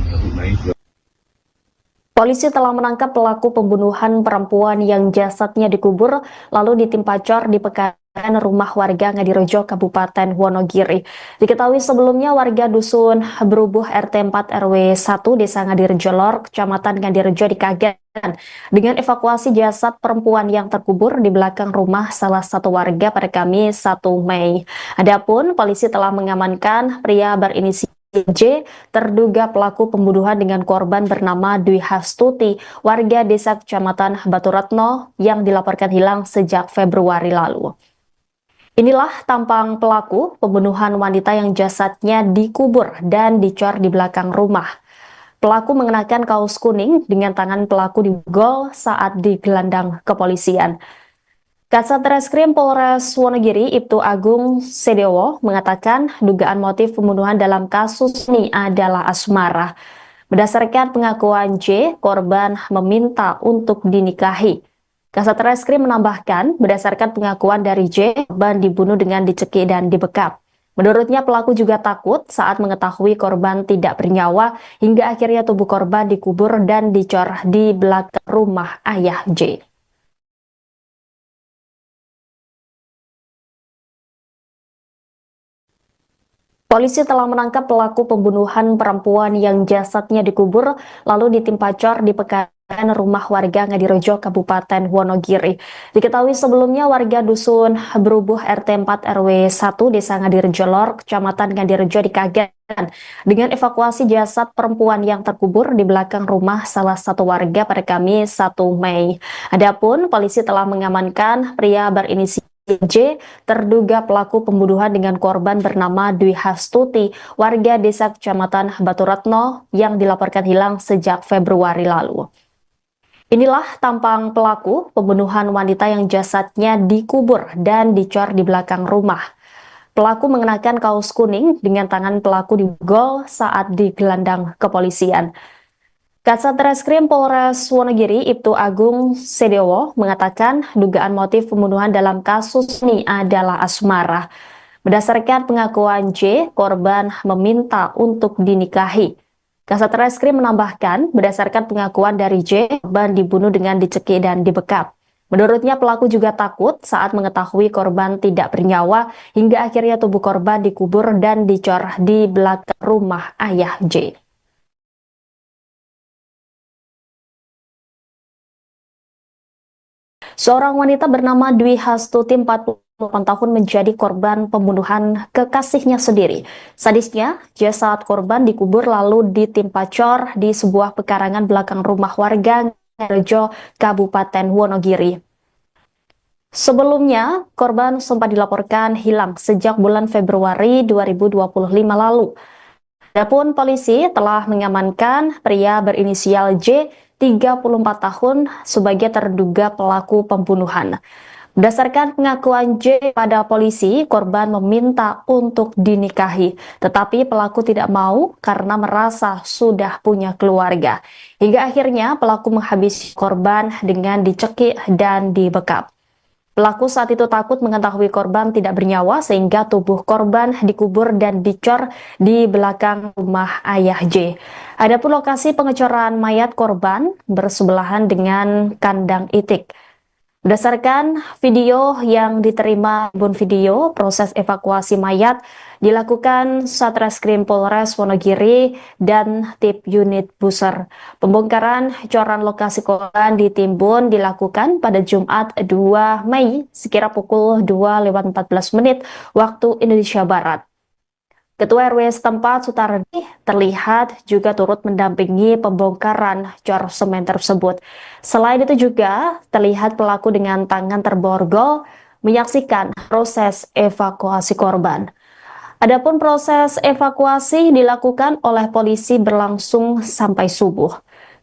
Polisi telah menangkap pelaku pembunuhan perempuan yang jasadnya dikubur lalu ditimpa cor di pekarangan rumah warga Ngadirejo, Kabupaten Wonogiri. Diketahui sebelumnya warga Dusun Berubuh RT 4 RW 1 Desa Ngadirejo Lor, Kecamatan Ngadirejo dikagetkan dengan evakuasi jasad perempuan yang terkubur di belakang rumah salah satu warga pada Kamis 1 Mei. Adapun polisi telah mengamankan pria berinisial J, terduga pelaku pembunuhan dengan korban bernama Dwi Hastuti, warga desa Kecamatan Baturetno yang dilaporkan hilang sejak Februari lalu. Inilah tampang pelaku pembunuhan wanita yang jasadnya dikubur dan dicor di belakang rumah. Pelaku mengenakan kaos kuning dengan tangan pelaku digol saat digelandang kepolisian. Kasat Reskrim Polres Wonogiri Ibtu Agung Sedewo mengatakan dugaan motif pembunuhan dalam kasus ini adalah asmara. Berdasarkan pengakuan J, korban meminta untuk dinikahi. Kasat Reskrim menambahkan, berdasarkan pengakuan dari J, korban dibunuh dengan dicekik dan dibekap. Menurutnya pelaku juga takut saat mengetahui korban tidak bernyawa hingga akhirnya tubuh korban dikubur dan dicor di belakang rumah ayah J. Polisi telah menangkap pelaku pembunuhan perempuan yang jasadnya dikubur lalu ditimpa cor di pekarangan rumah warga Ngadirejo, Kabupaten Wonogiri. Diketahui sebelumnya warga Dusun Berubuh RT 4 RW 1 Desa Ngadirejo Lor, Kecamatan Ngadirejo dikagetkan dengan evakuasi jasad perempuan yang terkubur di belakang rumah salah satu warga pada Kamis 1 Mei. Adapun polisi telah mengamankan pria berinisial J, terduga pelaku pembunuhan dengan korban bernama Dwi Hastuti, warga desa Kecamatan Baturetno yang dilaporkan hilang sejak Februari lalu. Inilah tampang pelaku pembunuhan wanita yang jasadnya dikubur dan dicor di belakang rumah. Pelaku mengenakan kaos kuning dengan tangan pelaku digol saat digelandang kepolisian. Kasat Reskrim Polres Wonogiri Ibtu Agung Sedewo mengatakan dugaan motif pembunuhan dalam kasus ini adalah asmara. Berdasarkan pengakuan J, korban meminta untuk dinikahi. Kasat Reskrim menambahkan, berdasarkan pengakuan dari J, korban dibunuh dengan dicekik dan dibekap. Menurutnya pelaku juga takut saat mengetahui korban tidak bernyawa hingga akhirnya tubuh korban dikubur dan dicor di belakang rumah ayah J. Seorang wanita bernama Dwi Hastuti 48 tahun menjadi korban pembunuhan kekasihnya sendiri. Sadisnya, jasad korban dikubur lalu ditimpa cor di sebuah pekarangan belakang rumah warga Ngayogyakarta, Kabupaten Wonogiri. Sebelumnya, korban sempat dilaporkan hilang sejak bulan Februari 2025 lalu. Adapun polisi telah mengamankan pria berinisial J, 34 tahun, sebagai terduga pelaku pembunuhan. Berdasarkan pengakuan J pada polisi, korban meminta untuk dinikahi, tetapi pelaku tidak mau karena merasa sudah punya keluarga. Hingga akhirnya pelaku menghabisi korban dengan dicekik dan dibekap. Pelaku saat itu takut mengetahui korban tidak bernyawa sehingga tubuh korban dikubur dan dicor di belakang rumah ayah J. Adapun lokasi pengecoran mayat korban bersebelahan dengan kandang itik. Berdasarkan video yang diterima Tribun Video, proses evakuasi mayat dilakukan Satreskrim Polres Wonogiri dan Tip Unit Buser. Pembongkaran coran lokasi korban di Timbun dilakukan pada Jumat 2 Mei sekira pukul 2:14 waktu Indonesia Barat. Ketua RW setempat Sutardi terlihat juga turut mendampingi pembongkaran cor semen tersebut. Selain itu juga terlihat pelaku dengan tangan terborgol menyaksikan proses evakuasi korban. Adapun proses evakuasi dilakukan oleh polisi berlangsung sampai subuh.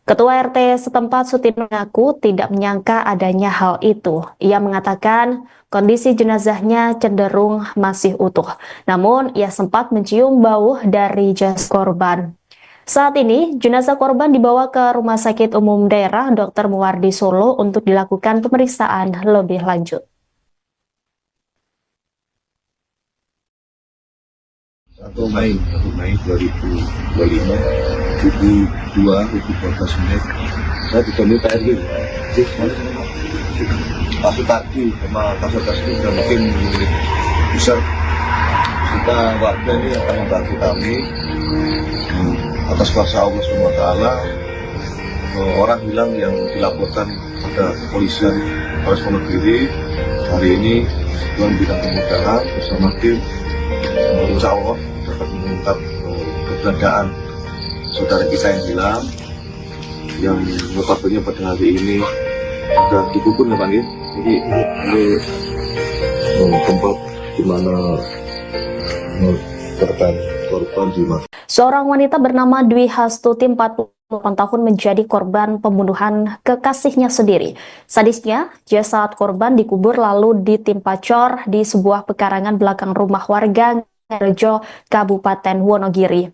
Ketua RT setempat Sutino mengaku tidak menyangka adanya hal itu. Ia mengatakan kondisi jenazahnya cenderung masih utuh. Namun ia sempat mencium bau dari jasad korban. Saat ini jenazah korban dibawa ke Rumah Sakit Umum Daerah Dr. Muwardi Solo untuk dilakukan pemeriksaan lebih lanjut. 1 Mei 2025 pukul 2:14 saya ditemui Pak RW Pak Sutardi sama Kasatgas itu dan mungkin unit besar kita warga ini akan membantu kami atas kuasa Allah SWT. Orang hilang yang dilaporkan pada kepolisian Polres Wonogiri hari ini Tuhan berikan kemudahan bersama tim, insya Allah dapat mengungkap keberadaan saudara kita yang hilang, yang notabene pada hari ini sudah dikubur ya Pak ya. Jadi ini tempat di mana korban di mana. Seorang wanita bernama Dwi Hastuti 48 tahun menjadi korban pembunuhan kekasihnya sendiri. Sadisnya, jasad korban dikubur lalu ditimpa cor di sebuah pekarangan belakang rumah warga Ngayogyakarta, Kabupaten Wonogiri.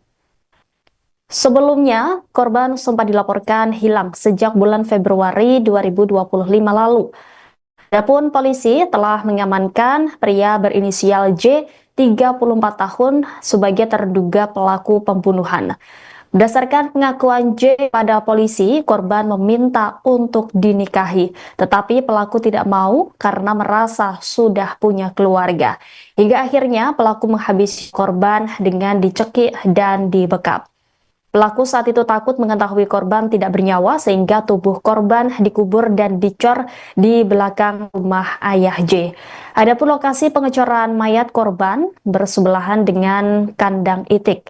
Sebelumnya, korban sempat dilaporkan hilang sejak bulan Februari 2025 lalu. Adapun polisi telah mengamankan pria berinisial J, 34 tahun, sebagai terduga pelaku pembunuhan. Berdasarkan pengakuan J pada polisi, korban meminta untuk dinikahi, tetapi pelaku tidak mau karena merasa sudah punya keluarga. Hingga akhirnya pelaku menghabisi korban dengan dicekik dan dibekap. Pelaku saat itu takut mengetahui korban tidak bernyawa sehingga tubuh korban dikubur dan dicor di belakang rumah ayah J. Adapun lokasi pengecoran mayat korban bersebelahan dengan kandang itik.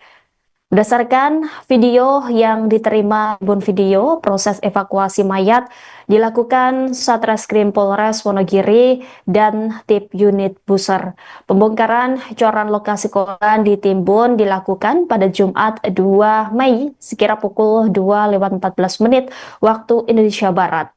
Berdasarkan video yang diterima Tribun Video, proses evakuasi mayat dilakukan Satreskrim Polres Wonogiri dan Tip Unit Buser. Pembongkaran coran lokasi korban di Timbun dilakukan pada Jumat 2 Mei sekira pukul 2:14 waktu Indonesia Barat.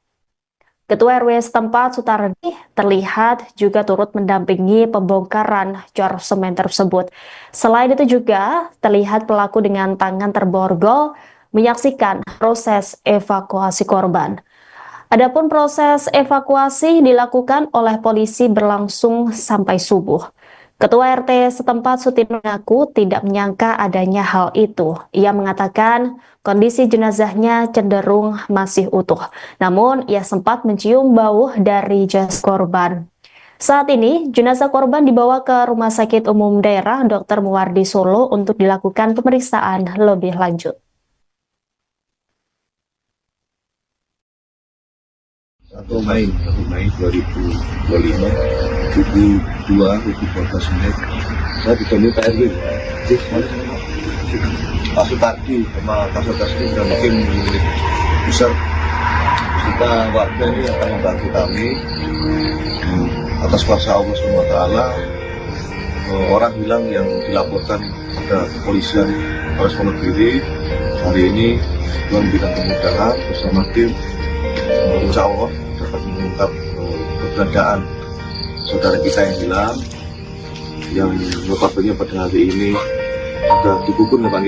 Ketua RW setempat Sutardi terlihat juga turut mendampingi pembongkaran cor semen tersebut. Selain itu juga terlihat pelaku dengan tangan terborgol menyaksikan proses evakuasi korban. Adapun proses evakuasi dilakukan oleh polisi berlangsung sampai subuh. Ketua RT setempat Sutino mengaku tidak menyangka adanya hal itu. Ia mengatakan kondisi jenazahnya cenderung masih utuh. Namun ia sempat mencium bau dari jasad korban. Saat ini jenazah korban dibawa ke Rumah Sakit Umum Daerah Dr. Muwardi Solo untuk dilakukan pemeriksaan lebih lanjut. 1 Mei 2025 pukul 2:14 saya ditemui Pak RW. Pak Sutardi sama Kasat Reskrim dan tim besar kita warga ini akan membantu kami atas kuasa Allah SWT. Orang hilang yang dilaporkan pada kepolisian Polres Wonogiri hari ini Tuhan berikan kemudahan bersama tim, insya Allah dapat mengungkap keberadaan saudara kita yang hilang, yang notabene pada hari ini sudah dikubur ya Pak.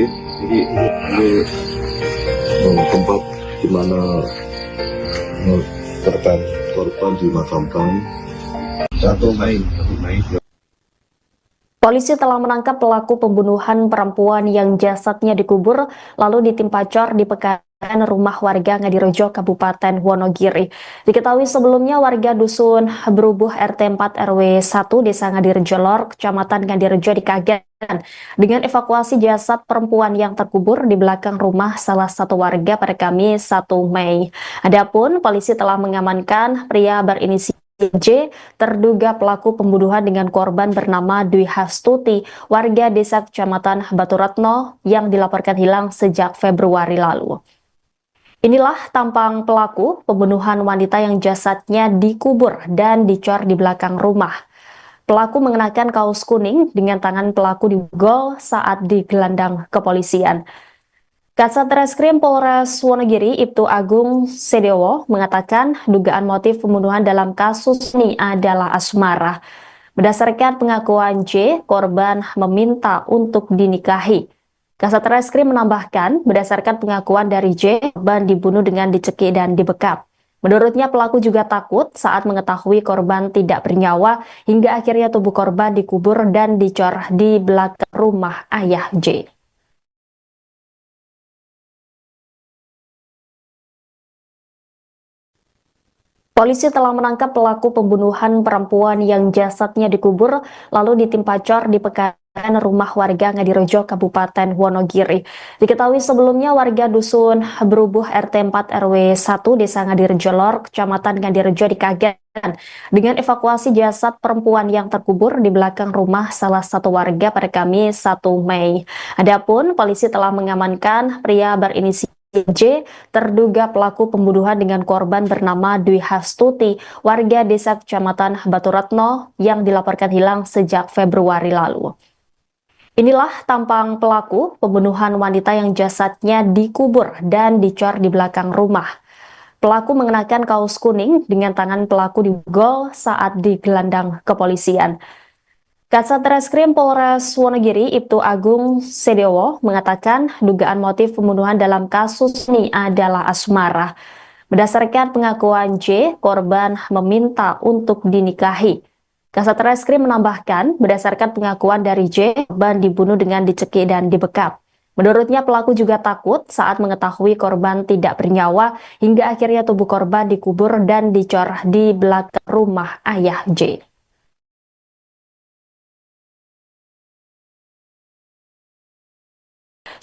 Jadi ini tempat di mana korban dimakamkan. 1 Mei. Polisi telah menangkap pelaku pembunuhan perempuan yang jasadnya dikubur lalu ditimpa cor di pekarangan rumah warga Ngadirejo, Kabupaten Wonogiri. Diketahui sebelumnya warga dusun Berubuh RT 4 RW 1 Desa Ngadirejo Lor, Kecamatan Ngadirejo dikagetkan dengan evakuasi jasad perempuan yang terkubur di belakang rumah salah satu warga pada Kamis 1 Mei. Adapun polisi telah mengamankan pria berinisial J, terduga pelaku pembunuhan dengan korban bernama Dwi Hastuti, warga desa Kecamatan Baturatno yang dilaporkan hilang sejak Februari lalu. Inilah tampang pelaku pembunuhan wanita yang jasadnya dikubur dan dicor di belakang rumah. Pelaku mengenakan kaos kuning dengan tangan pelaku digol saat digelandang kepolisian. Kasat Reskrim Polres Wonogiri Ibtu Agung Sedewo mengatakan dugaan motif pembunuhan dalam kasus ini adalah asmara. Berdasarkan pengakuan J, korban meminta untuk dinikahi. Kasat Reskrim menambahkan, berdasarkan pengakuan dari J, korban dibunuh dengan dicekik dan dibekap. Menurutnya pelaku juga takut saat mengetahui korban tidak bernyawa hingga akhirnya tubuh korban dikubur dan dicor di belakang rumah ayah J. Polisi telah menangkap pelaku pembunuhan perempuan yang jasadnya dikubur lalu ditimpa cor di pekarangan rumah warga Ngadirejo, Kabupaten Wonogiri. Diketahui sebelumnya warga dusun Berubuh RT 4 RW 1 Desa Ngadirejo Lor, Kecamatan Ngadirejo dikagetkan dengan evakuasi jasad perempuan yang terkubur di belakang rumah salah satu warga pada Kamis 1 Mei. Adapun polisi telah mengamankan pria berinisial J, terduga pelaku pembunuhan dengan korban bernama Dwi Hastuti, warga desa Kecamatan Baturatno yang dilaporkan hilang sejak Februari lalu. Inilah tampang pelaku pembunuhan wanita yang jasadnya dikubur dan dicor di belakang rumah. Pelaku mengenakan kaos kuning dengan tangan pelaku digol saat digelandang kepolisian. Kasat Reskrim Polres Wonogiri Ibtu Agung Sedewo mengatakan dugaan motif pembunuhan dalam kasus ini adalah asmara. Berdasarkan pengakuan J, korban meminta untuk dinikahi. Kasat Reskrim menambahkan, berdasarkan pengakuan dari J, korban dibunuh dengan dicekik dan dibekap. Menurutnya pelaku juga takut saat mengetahui korban tidak bernyawa hingga akhirnya tubuh korban dikubur dan dicor di belakang rumah ayah J.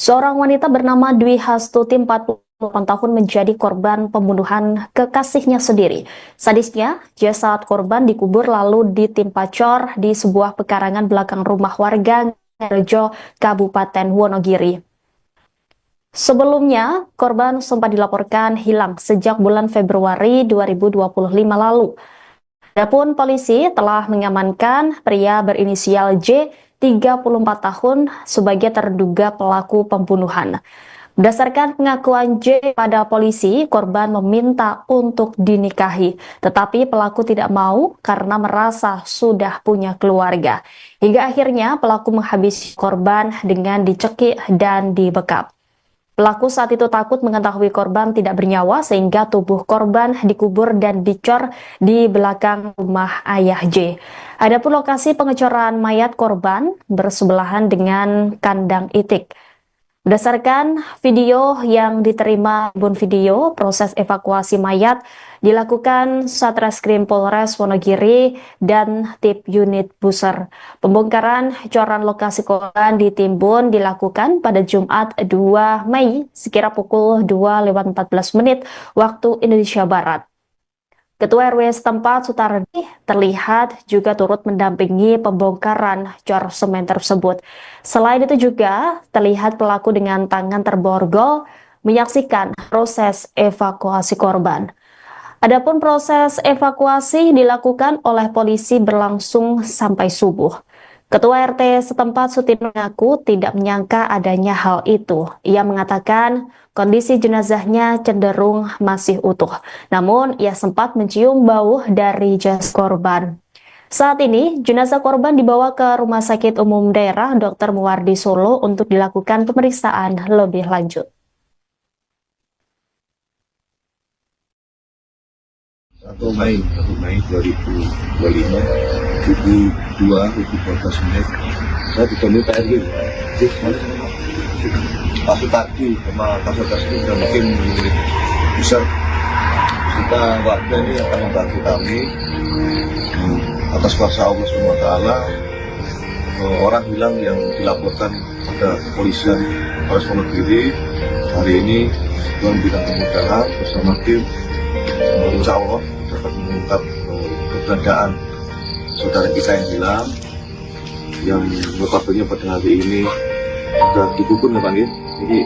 Seorang wanita bernama Dwi Hastuti 48 tahun menjadi korban pembunuhan kekasihnya sendiri. Sadisnya, jasad korban dikubur lalu ditimpa cor di sebuah pekarangan belakang rumah warga Ngadirejo, Kabupaten Wonogiri. Sebelumnya, korban sempat dilaporkan hilang sejak bulan Februari 2025 lalu. Adapun polisi telah mengamankan pria berinisial J, 34 tahun sebagai terduga pelaku pembunuhan. Berdasarkan pengakuan J pada polisi, korban meminta untuk dinikahi, tetapi pelaku tidak mau karena merasa sudah punya keluarga. Hingga akhirnya pelaku menghabisi korban dengan dicekik dan dibekap. Pelaku saat itu takut mengetahui korban tidak bernyawa sehingga tubuh korban dikubur dan dicor di belakang rumah ayah J. Adapun lokasi pengecoran mayat korban bersebelahan dengan kandang itik. Berdasarkan video yang diterima Tribun Video, proses evakuasi mayat dilakukan Satreskrim Polres Wonogiri dan tim unit Buser. Pembongkaran coran lokasi korban di Timbun dilakukan pada Jumat 2 Mei sekira pukul 2:14 waktu Indonesia Barat. Ketua RW setempat Sutardi terlihat juga turut mendampingi pembongkaran cor semen tersebut. Selain itu juga terlihat pelaku dengan tangan terborgol menyaksikan proses evakuasi korban. Adapun proses evakuasi dilakukan oleh polisi berlangsung sampai subuh. Ketua RT setempat Sutino mengaku tidak menyangka adanya hal itu. Ia mengatakan kondisi jenazahnya cenderung masih utuh. Namun ia sempat mencium bau dari jasad korban. Saat ini, jenazah korban dibawa ke Rumah Sakit Umum Daerah Dr. Muwardi Solo untuk dilakukan pemeriksaan lebih lanjut. 1 Mei 2025 pukul 2:14 menit saya ditemui Pak RW Pak Sutardi sama Kasat Reskrim dan mungkin besar kita warga ini akan membantu kami atas kuasa Allah SWT. Orang hilang yang dilaporkan pada kepolisian Polres Wonogiri hari ini Tuhan bidang kemudahan bersama tim insya Allah dapat mengungkap keberadaan saudara kita yang hilang, yang notabene pada hari ini sudah dikubur ya Pak. Ini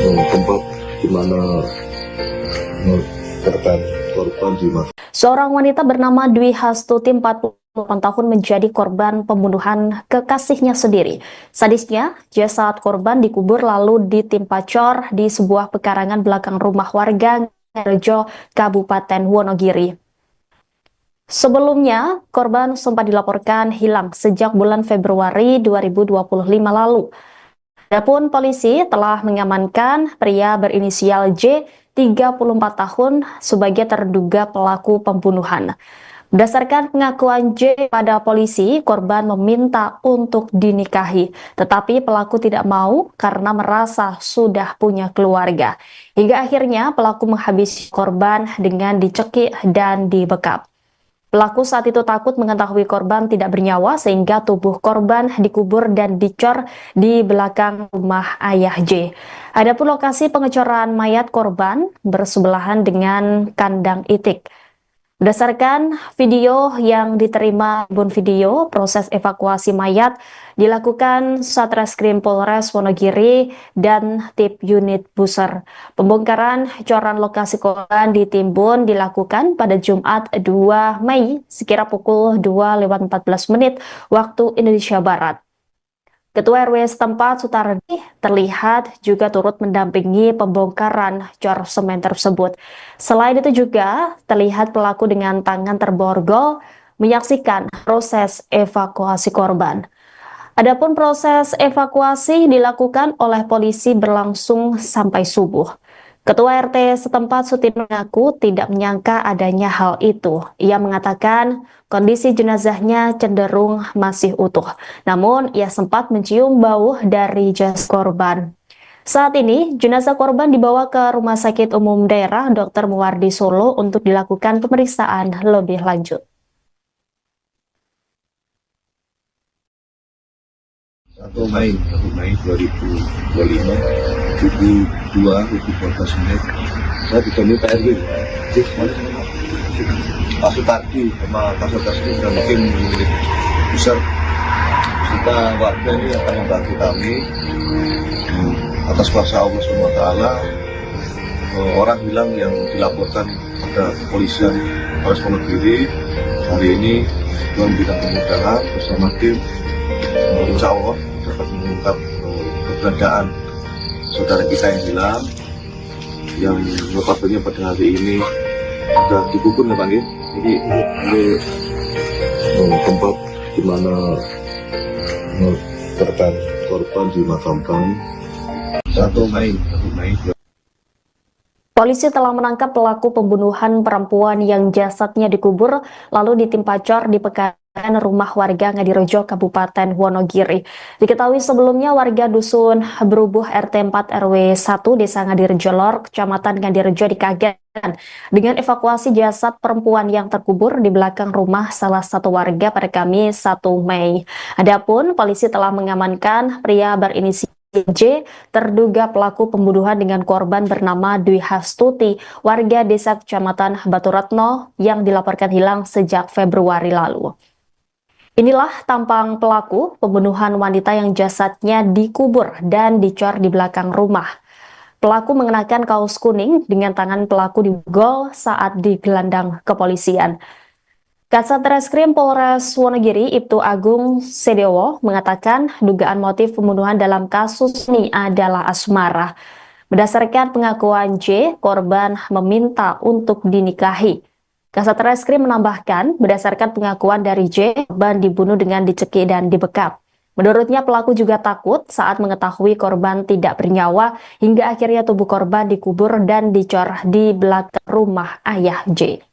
tempat di mana korban dimakamkan. Seorang wanita bernama Dwi Hastuti 48 tahun menjadi korban pembunuhan kekasihnya sendiri. Sadisnya, jasad korban dikubur lalu ditimpa cor di sebuah pekarangan belakang rumah warga Ngadirejo, Kabupaten Wonogiri. Sebelumnya, korban sempat dilaporkan hilang sejak bulan Februari 2025 lalu. Adapun polisi telah mengamankan pria berinisial J, 34 tahun, sebagai terduga pelaku pembunuhan. Berdasarkan pengakuan J pada polisi, korban meminta untuk dinikahi, tetapi pelaku tidak mau karena merasa sudah punya keluarga. Hingga akhirnya pelaku menghabisi korban dengan dicekik dan dibekap. Pelaku saat itu takut mengetahui korban tidak bernyawa sehingga tubuh korban dikubur dan dicor di belakang rumah ayah J. Adapun lokasi pengecoran mayat korban bersebelahan dengan kandang itik. Berdasarkan video yang diterima Tribun Video, proses evakuasi mayat dilakukan Satreskrim Polres Wonogiri dan tim unit Buser. Pembongkaran coran lokasi korban di Timbun dilakukan pada Jumat 2 Mei sekira pukul 2:14 waktu Indonesia Barat. Ketua RW setempat Sutardi terlihat juga turut mendampingi pembongkaran cor semen tersebut. Selain itu juga terlihat pelaku dengan tangan terborgol menyaksikan proses evakuasi korban. Adapun proses evakuasi dilakukan oleh polisi berlangsung sampai subuh. Ketua RT setempat Sutino mengaku tidak menyangka adanya hal itu. Ia mengatakan kondisi jenazahnya cenderung masih utuh. Namun ia sempat mencium bau dari jasad korban. Saat ini jenazah korban dibawa ke Rumah Sakit Umum Daerah Dr. Muwardi Solo untuk dilakukan pemeriksaan lebih lanjut. 1 Mei 2025 pukul 2:14 menit saya ditemui Pak RW Pak Sutardi sama Kasat Reskrim dan mungkin besar kita warga ini akan membantu kami atas kuasa Allah SWT. Orang hilang yang dilaporkan pada kepolisian Polres Wonogiri hari ini Tuhan bidang kemudahan bersama tim insya Allah dapat mengungkap keberadaan saudara kita yang hilang, yang notabene pada hari ini sudah dikubur ya Pak. Ini tempat di mana korban dimakamkan. 1 Mei. Polisi telah menangkap pelaku pembunuhan perempuan yang jasadnya dikubur lalu ditimpa cor di pekarangan rumah warga Ngadirejo, Kabupaten Wonogiri. Diketahui sebelumnya warga dusun Berubuh RT 4 RW 1 Desa Ngadirejo Lor, Kecamatan Ngadirejo dikagetkan dengan evakuasi jasad perempuan yang terkubur di belakang rumah salah satu warga pada Kamis 1 Mei. Adapun polisi telah mengamankan pria berinisial J, terduga pelaku pembunuhan dengan korban bernama Dwi Hastuti, warga desa Kecamatan Batu Retno yang dilaporkan hilang sejak Februari lalu. Inilah tampang pelaku pembunuhan wanita yang jasadnya dikubur dan dicor di belakang rumah. Pelaku mengenakan kaos kuning dengan tangan pelaku digol saat digelandang kepolisian. Kasat Reskrim Polres Wonogiri Ibtu Agung Sedewo mengatakan dugaan motif pembunuhan dalam kasus ini adalah asmara. Berdasarkan pengakuan J, korban meminta untuk dinikahi. Kasat Reskrim menambahkan, berdasarkan pengakuan dari J, korban dibunuh dengan dicekik dan dibekap. Menurutnya pelaku juga takut saat mengetahui korban tidak bernyawa hingga akhirnya tubuh korban dikubur dan dicor di belakang rumah ayah J.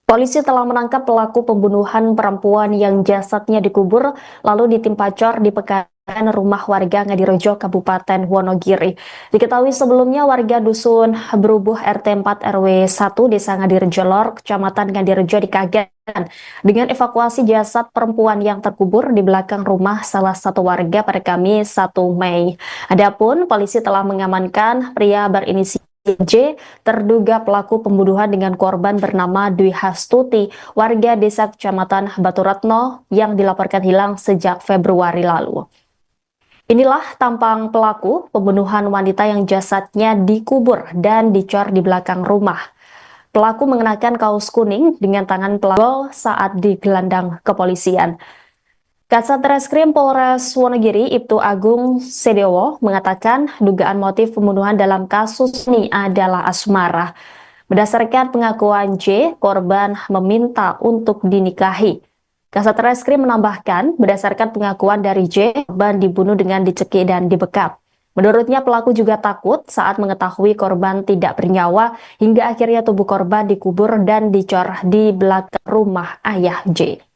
Polisi telah menangkap pelaku pembunuhan perempuan yang jasadnya dikubur lalu ditimpa cor di pekarangan rumah warga Ngadirejo, Kabupaten Wonogiri. Diketahui sebelumnya warga dusun Berubuh RT 4 RW 1 Desa Ngadirejo Lor, Kecamatan Ngadirejo dikagetkan dengan evakuasi jasad perempuan yang terkubur di belakang rumah salah satu warga pada Kamis 1 Mei. Adapun polisi telah mengamankan pria berinisial J, terduga pelaku pembunuhan dengan korban bernama Dwi Hastuti, warga desa Kecamatan Batu Retno yang dilaporkan hilang sejak Februari lalu. Inilah tampang pelaku pembunuhan wanita yang jasadnya dikubur dan dicor di belakang rumah. Pelaku mengenakan kaos kuning dengan tangan pelaku saat digelandang kepolisian. Kasat Reskrim Polres Wonogiri Ibtu Agung Sedewo mengatakan dugaan motif pembunuhan dalam kasus ini adalah asmara. Berdasarkan pengakuan J, korban meminta untuk dinikahi. Kasat Reskrim menambahkan, berdasarkan pengakuan dari J, korban dibunuh dengan dicekik dan dibekap. Menurutnya pelaku juga takut saat mengetahui korban tidak bernyawa hingga akhirnya tubuh korban dikubur dan dicor di belakang rumah ayah J.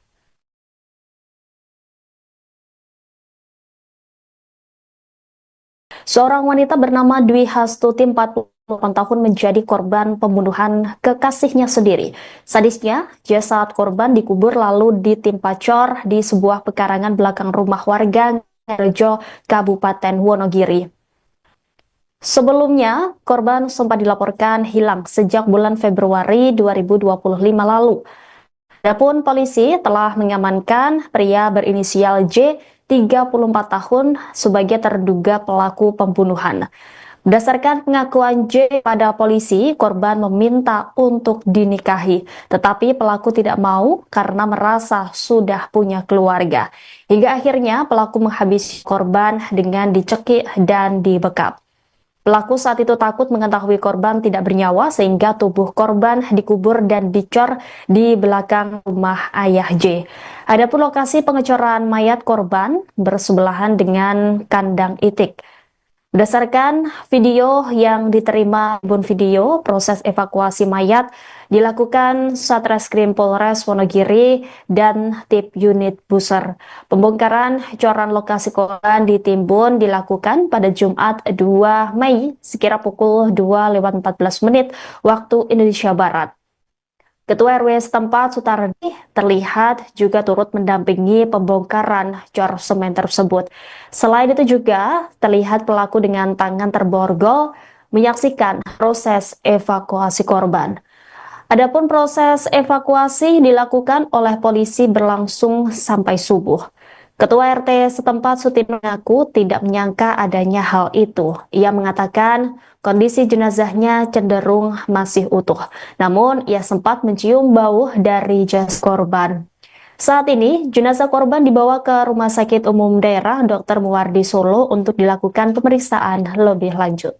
Seorang wanita bernama Dwi Hastuti 48 tahun menjadi korban pembunuhan kekasihnya sendiri. Sadisnya, jasad korban dikubur lalu ditimpa cor di sebuah pekarangan belakang rumah warga Ngadirejo, Kabupaten Wonogiri. Sebelumnya, korban sempat dilaporkan hilang sejak bulan Februari 2025 lalu. Adapun polisi telah mengamankan pria berinisial J, 34 tahun sebagai terduga pelaku pembunuhan. Berdasarkan pengakuan J pada polisi, korban meminta untuk dinikahi, tetapi pelaku tidak mau karena merasa sudah punya keluarga. Hingga akhirnya pelaku menghabisi korban dengan dicekik dan dibekap. Pelaku saat itu takut mengetahui korban tidak bernyawa sehingga tubuh korban dikubur dan dicor di belakang rumah ayah J. Adapun lokasi pengecoran mayat korban bersebelahan dengan kandang itik. Berdasarkan video yang diterima Tribun Video, proses evakuasi mayat dilakukan Satreskrim Polres Wonogiri dan tim unit Buser. Pembongkaran coran lokasi korban di Timbun dilakukan pada Jumat 2 Mei sekira pukul 2:14 waktu Indonesia Barat. Ketua RW setempat Sutardi terlihat juga turut mendampingi pembongkaran cor semen tersebut. Selain itu juga terlihat pelaku dengan tangan terborgol menyaksikan proses evakuasi korban. Adapun proses evakuasi dilakukan oleh polisi berlangsung sampai subuh. Ketua RT setempat Sutin mengaku tidak menyangka adanya hal itu. Ia mengatakan kondisi jenazahnya cenderung masih utuh. Namun ia sempat mencium bau dari jasad korban. Saat ini jenazah korban dibawa ke Rumah Sakit Umum Daerah Dr. Muwardi Solo untuk dilakukan pemeriksaan lebih lanjut.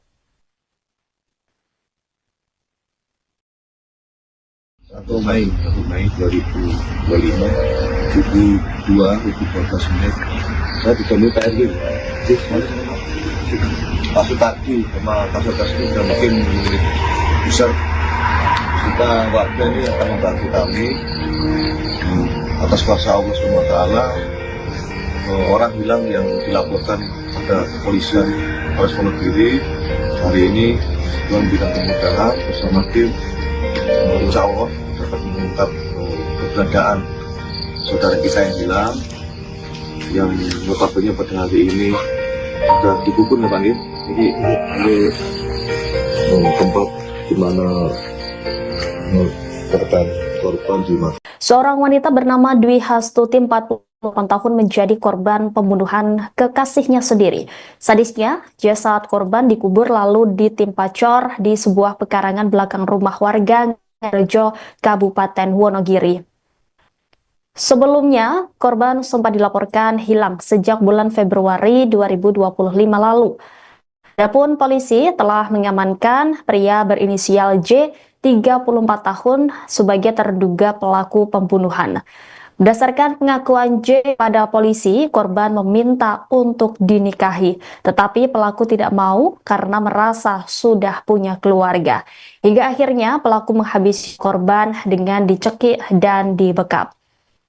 1 Mei 2025 pukul 2:14 saya ditemui Pak RW Pak Sutardi sama Kasat Reskrim dan tim unit Buser. Kita warga ini akan membantu kami atas kuasa Allah SWT. Orang hilang yang dilaporkan pada kepolisian Polres Wonogiri hari ini Tuhan berikan kemudahan bersama tim, insya Allah dapat mengungkap keberadaan saudara kita yang hilang, yang notabene pada hari ini sudah dikubur ya Pak ya. Jadi ini tempat di mana korban dimakamkan. Seorang wanita bernama Dwi Hastuti 48 tahun menjadi korban pembunuhan kekasihnya sendiri. Sadisnya, jasad korban dikubur lalu ditimpa cor di sebuah pekarangan belakang rumah warga Ngadirejo, Kabupaten Wonogiri. Sebelumnya, korban sempat dilaporkan hilang sejak bulan Februari 2025 lalu. Adapun polisi telah mengamankan pria berinisial J, 34 tahun, sebagai terduga pelaku pembunuhan. Berdasarkan pengakuan J pada polisi, korban meminta untuk dinikahi, tetapi pelaku tidak mau karena merasa sudah punya keluarga. Hingga akhirnya pelaku menghabisi korban dengan dicekik dan dibekap.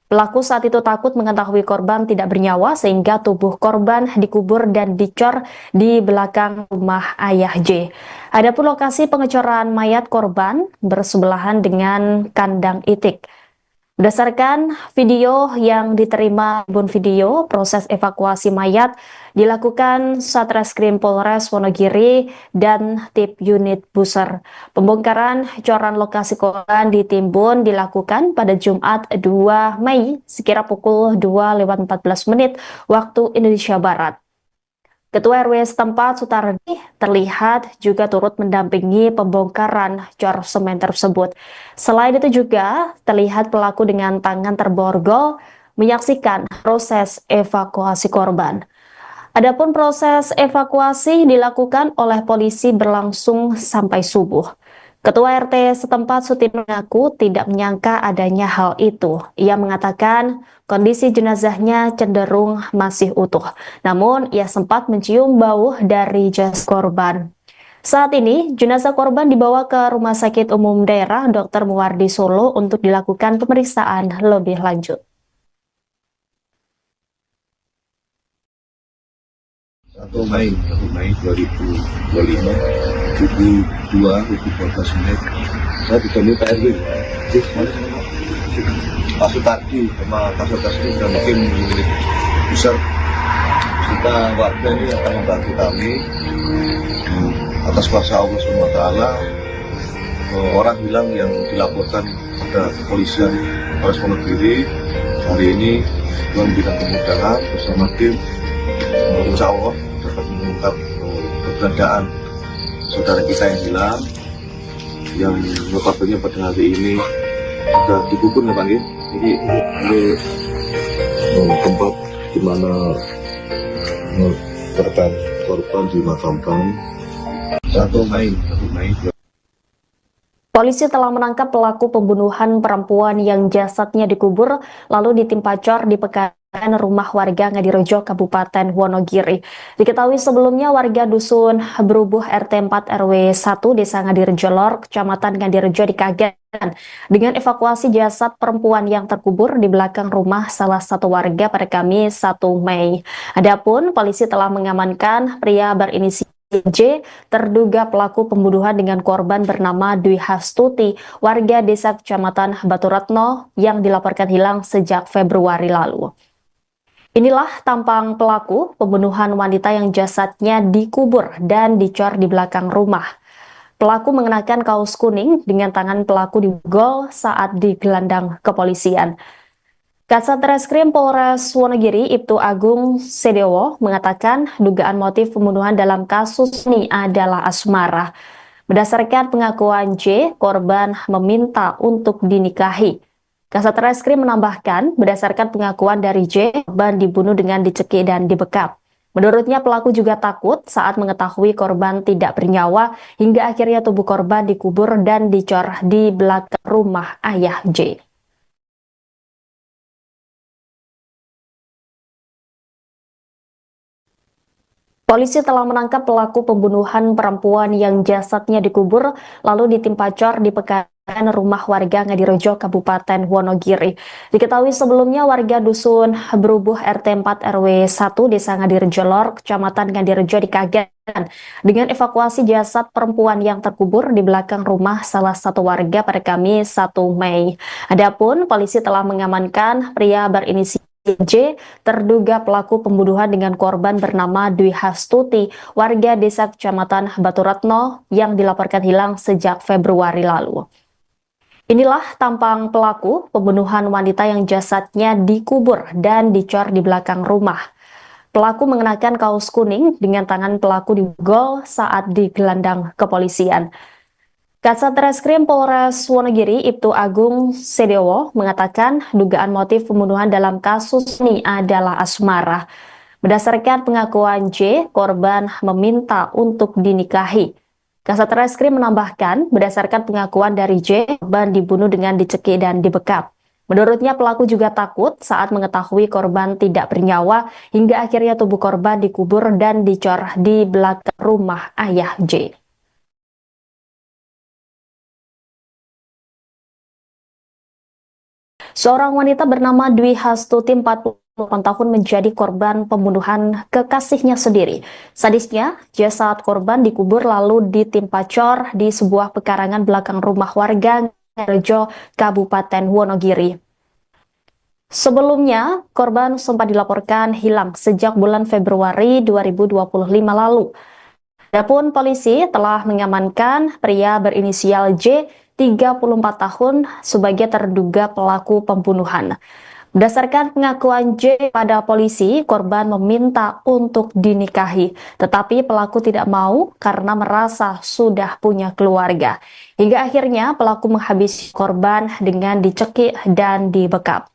Pelaku saat itu takut mengetahui korban tidak bernyawa sehingga tubuh korban dikubur dan dicor di belakang rumah ayah J. Adapun lokasi pengecoran mayat korban bersebelahan dengan kandang itik. Berdasarkan video yang diterima Tribun Video, proses evakuasi mayat dilakukan Satreskrim Polres Wonogiri dan Tip Unit Buser. Pembongkaran coran lokasi korban di Timbun dilakukan pada Jumat 2 Mei sekira pukul 2:14 waktu Indonesia Barat. Ketua RW setempat Sutardi terlihat juga turut mendampingi pembongkaran cor semen tersebut. Selain itu juga terlihat pelaku dengan tangan terborgol menyaksikan proses evakuasi korban. Adapun proses evakuasi dilakukan oleh polisi berlangsung sampai subuh. Ketua RT setempat Sutin mengaku tidak menyangka adanya hal itu. Ia mengatakan kondisi jenazahnya cenderung masih utuh. Namun, ia sempat mencium bau dari jasad korban. Saat ini, jenazah korban dibawa ke Rumah Sakit Umum Daerah Dr. Muwardi Solo untuk dilakukan pemeriksaan lebih lanjut. 1 Mei 2025 pukul 2:14 saya ditemui Pak RW Pak Sutardi sama Kasat Reskrim dan mungkin besar kita warga ini akan membantu kami atas kuasa Allah SWT. Orang hilang yang dilaporkan pada kepolisian Polres Wonogiri hari ini memberikan kemudahan bersama tim, insya Allah dapat mengungkap keberadaan saudara kita yang hilang, yang notabene pada hari ini sudah dikubur ya Pak. Jadi ini tempat di mana korban dimakamkan. 1 Mei. Polisi telah menangkap pelaku pembunuhan perempuan yang jasadnya dikubur lalu ditimpa cor di pekarangan rumah warga Ngadirejo, Kabupaten Wonogiri. Diketahui sebelumnya warga Dusun Berubuh RT 4 RW 1 Desa Ngadirejo Lor, Kecamatan Ngadirejo dikagetkan dengan evakuasi jasad perempuan yang terkubur di belakang rumah salah satu warga pada Kamis 1 Mei. Adapun polisi telah mengamankan pria berinisial J, terduga pelaku pembunuhan dengan korban bernama Dwi Hastuti, warga desa Kecamatan Baturatno yang dilaporkan hilang sejak Februari lalu. Inilah tampang pelaku pembunuhan wanita yang jasadnya dikubur dan dicor di belakang rumah. Pelaku mengenakan kaos kuning dengan tangan pelaku digol saat digelandang kepolisian. Kasat Reskrim Polres Wonogiri Ibtu Agung Sedewo mengatakan dugaan motif pembunuhan dalam kasus ini adalah asmara. Berdasarkan pengakuan J, korban meminta untuk dinikahi. Kasat Reskrim menambahkan, berdasarkan pengakuan dari J, korban dibunuh dengan dicekik dan dibekap. Menurutnya pelaku juga takut saat mengetahui korban tidak bernyawa hingga akhirnya tubuh korban dikubur dan dicor di belakang rumah ayah J. Polisi telah menangkap pelaku pembunuhan perempuan yang jasadnya dikubur lalu ditimpa cor di pekarangan rumah warga Ngadirejo, Kabupaten Wonogiri. Diketahui sebelumnya warga Dusun Berubuh RT 4 RW 1 Desa Ngadirejo Lor, Kecamatan Ngadirejo dikagetkan dengan evakuasi jasad perempuan yang terkubur di belakang rumah salah satu warga pada Kamis 1 Mei. Adapun polisi telah mengamankan pria berinisial J, terduga pelaku pembunuhan dengan korban bernama Dwi Hastuti, warga desa Kecamatan Baturatno yang dilaporkan hilang sejak Februari lalu. Inilah tampang pelaku pembunuhan wanita yang jasadnya dikubur dan dicor di belakang rumah. Pelaku mengenakan kaos kuning dengan tangan pelaku digol saat digelandang kepolisian. Kasat Reskrim Polres Wonogiri, Ibtu Agung Sedewo, mengatakan dugaan motif pembunuhan dalam kasus ini adalah asmara. Berdasarkan pengakuan J, korban meminta untuk dinikahi. Kasat Reskrim menambahkan, berdasarkan pengakuan dari J, korban dibunuh dengan dicekik dan dibekap. Menurutnya pelaku juga takut saat mengetahui korban tidak bernyawa hingga akhirnya tubuh korban dikubur dan dicor di belakang rumah ayah J. Seorang wanita bernama Dwi Hastuti 48 tahun menjadi korban pembunuhan kekasihnya sendiri. Sadisnya, jasad korban dikubur lalu ditimpa cor di sebuah pekarangan belakang rumah warga Ngadirejo, Kabupaten Wonogiri. Sebelumnya, korban sempat dilaporkan hilang sejak bulan Februari 2025 lalu. Adapun polisi telah mengamankan pria berinisial J, 34 tahun, sebagai terduga pelaku pembunuhan. Berdasarkan pengakuan J pada polisi, korban meminta untuk dinikahi, tetapi pelaku tidak mau karena merasa sudah punya keluarga. Hingga akhirnya pelaku menghabisi korban dengan dicekik dan dibekap.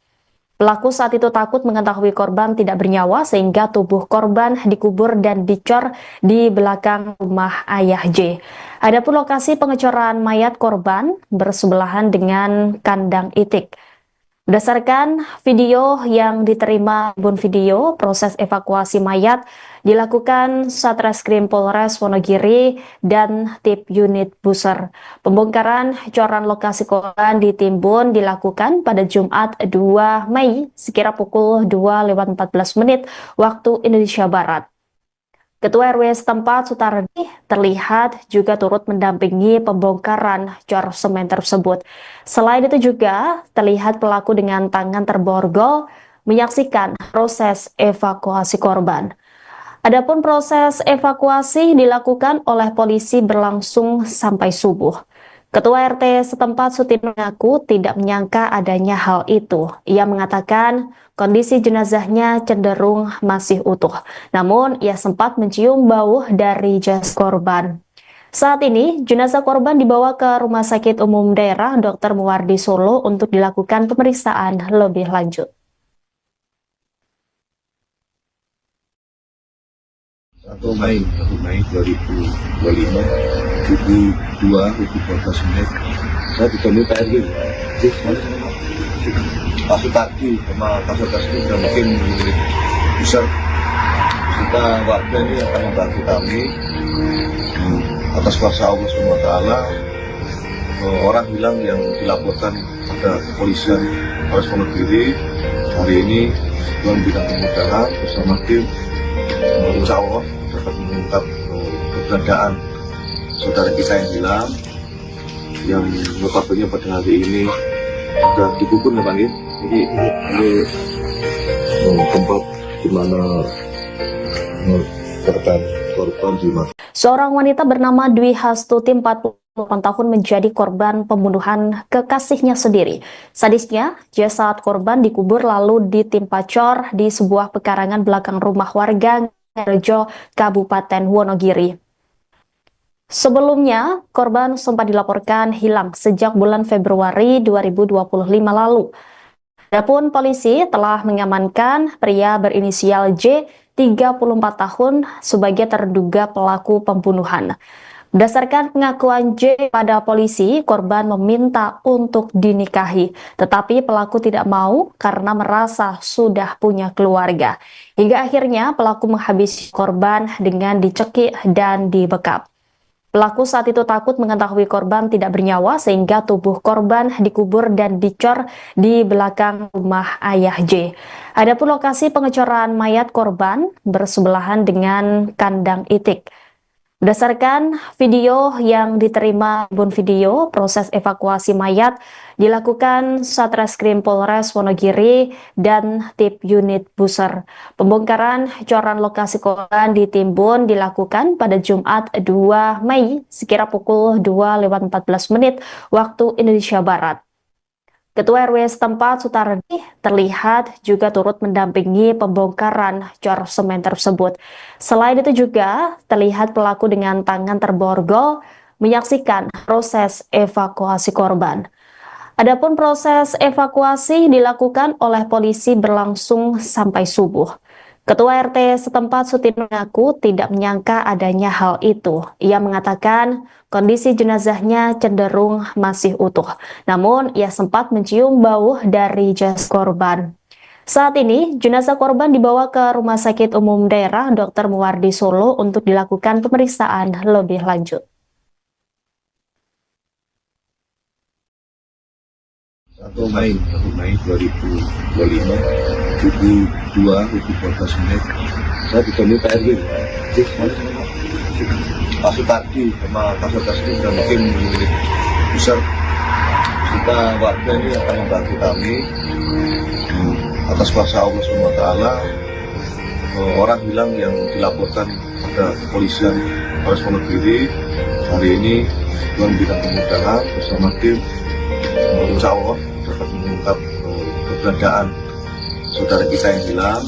Pelaku saat itu takut mengetahui korban tidak bernyawa sehingga tubuh korban dikubur dan dicor di belakang rumah ayah J. Adapun lokasi pengecoran mayat korban bersebelahan dengan kandang itik. Berdasarkan video yang diterima Tribun Video, proses evakuasi mayat dilakukan Satreskrim Polres Wonogiri dan Tip Unit Buser. Pembongkaran coran lokasi korban di Timbun dilakukan pada Jumat 2 Mei sekira pukul 2:14 waktu Indonesia Barat. Ketua RW setempat Sutardi terlihat juga turut mendampingi pembongkaran cor semen tersebut. Selain itu juga terlihat pelaku dengan tangan terborgol menyaksikan proses evakuasi korban. Adapun proses evakuasi dilakukan oleh polisi berlangsung sampai subuh. Ketua RT setempat Sutino mengaku tidak menyangka adanya hal itu. Ia mengatakan kondisi jenazahnya cenderung masih utuh. Namun ia sempat mencium bau dari jasad korban. Saat ini jenazah korban dibawa ke Rumah Sakit Umum Daerah Dr. Muwardi Solo untuk dilakukan pemeriksaan lebih lanjut. 1 Mei 2025 pukul 2:14 saya ditemui Pak RW Pak Sutardi sama Kasat Reskrim dan mungkin besar kita warga ini akan membantu kami atas kuasa Allah SWT. Orang hilang yang dilaporkan pada kepolisian Polres Wonogiri hari ini Tuhan bidang kemudahan bersama tim insya Allah dapat mengungkap keberadaan saudara kita yang hilang, yang notabene pada hari ini sudah dikubur ya Pak ya. Ini tempat di mana korban dimakamkan. Seorang wanita bernama Dwi Hastuti 48 tahun menjadi korban pembunuhan kekasihnya sendiri. Sadisnya, jasad korban dikubur lalu ditimpa cor di sebuah pekarangan belakang rumah warga Ngadirejo, Kabupaten Wonogiri. Sebelumnya, korban sempat dilaporkan hilang sejak bulan Februari 2025 lalu. Adapun polisi telah mengamankan pria berinisial J, 34 tahun, sebagai terduga pelaku pembunuhan. Berdasarkan pengakuan J pada polisi, korban meminta untuk dinikahi, tetapi pelaku tidak mau karena merasa sudah punya keluarga. Hingga akhirnya pelaku menghabisi korban dengan dicekik dan dibekap. Pelaku saat itu takut mengetahui korban tidak bernyawa sehingga tubuh korban dikubur dan dicor di belakang rumah ayah J. Adapun lokasi pengecoran mayat korban bersebelahan dengan kandang itik. Berdasarkan video yang diterima Tribun Video, proses evakuasi mayat dilakukan Satreskrim Polres Wonogiri dan Tip Unit Buser. Pembongkaran coran lokasi korban di Timbun dilakukan pada Jumat 2 Mei sekira pukul 2:14 waktu Indonesia Barat. Ketua RW setempat Sutardi terlihat juga turut mendampingi pembongkaran cor semen tersebut. Selain itu juga terlihat pelaku dengan tangan terborgol menyaksikan proses evakuasi korban. Adapun proses evakuasi dilakukan oleh polisi berlangsung sampai subuh. Ketua RT setempat Sutin mengaku tidak menyangka adanya hal itu. Ia mengatakan kondisi jenazahnya cenderung masih utuh. Namun ia sempat mencium bau dari jasad korban. Saat ini, jenazah korban dibawa ke Rumah Sakit Umum Daerah Dr. Muwardi Solo untuk dilakukan pemeriksaan lebih lanjut. 1 Mei 2025 pukul 2:14 saya ditemui Pak RW Pak Sutardi sama Kasat Reskrim dan Tim Unit Buser. Kita warga ini akan membantu kami atas kuasa Allah SWT. Orang hilang yang dilaporkan pada kepolisian Polres Wonogiri hari ini Tuhan berikan kemudahan bersama tim, insya Allah dapat mengungkap keberadaan saudara kita yang hilang,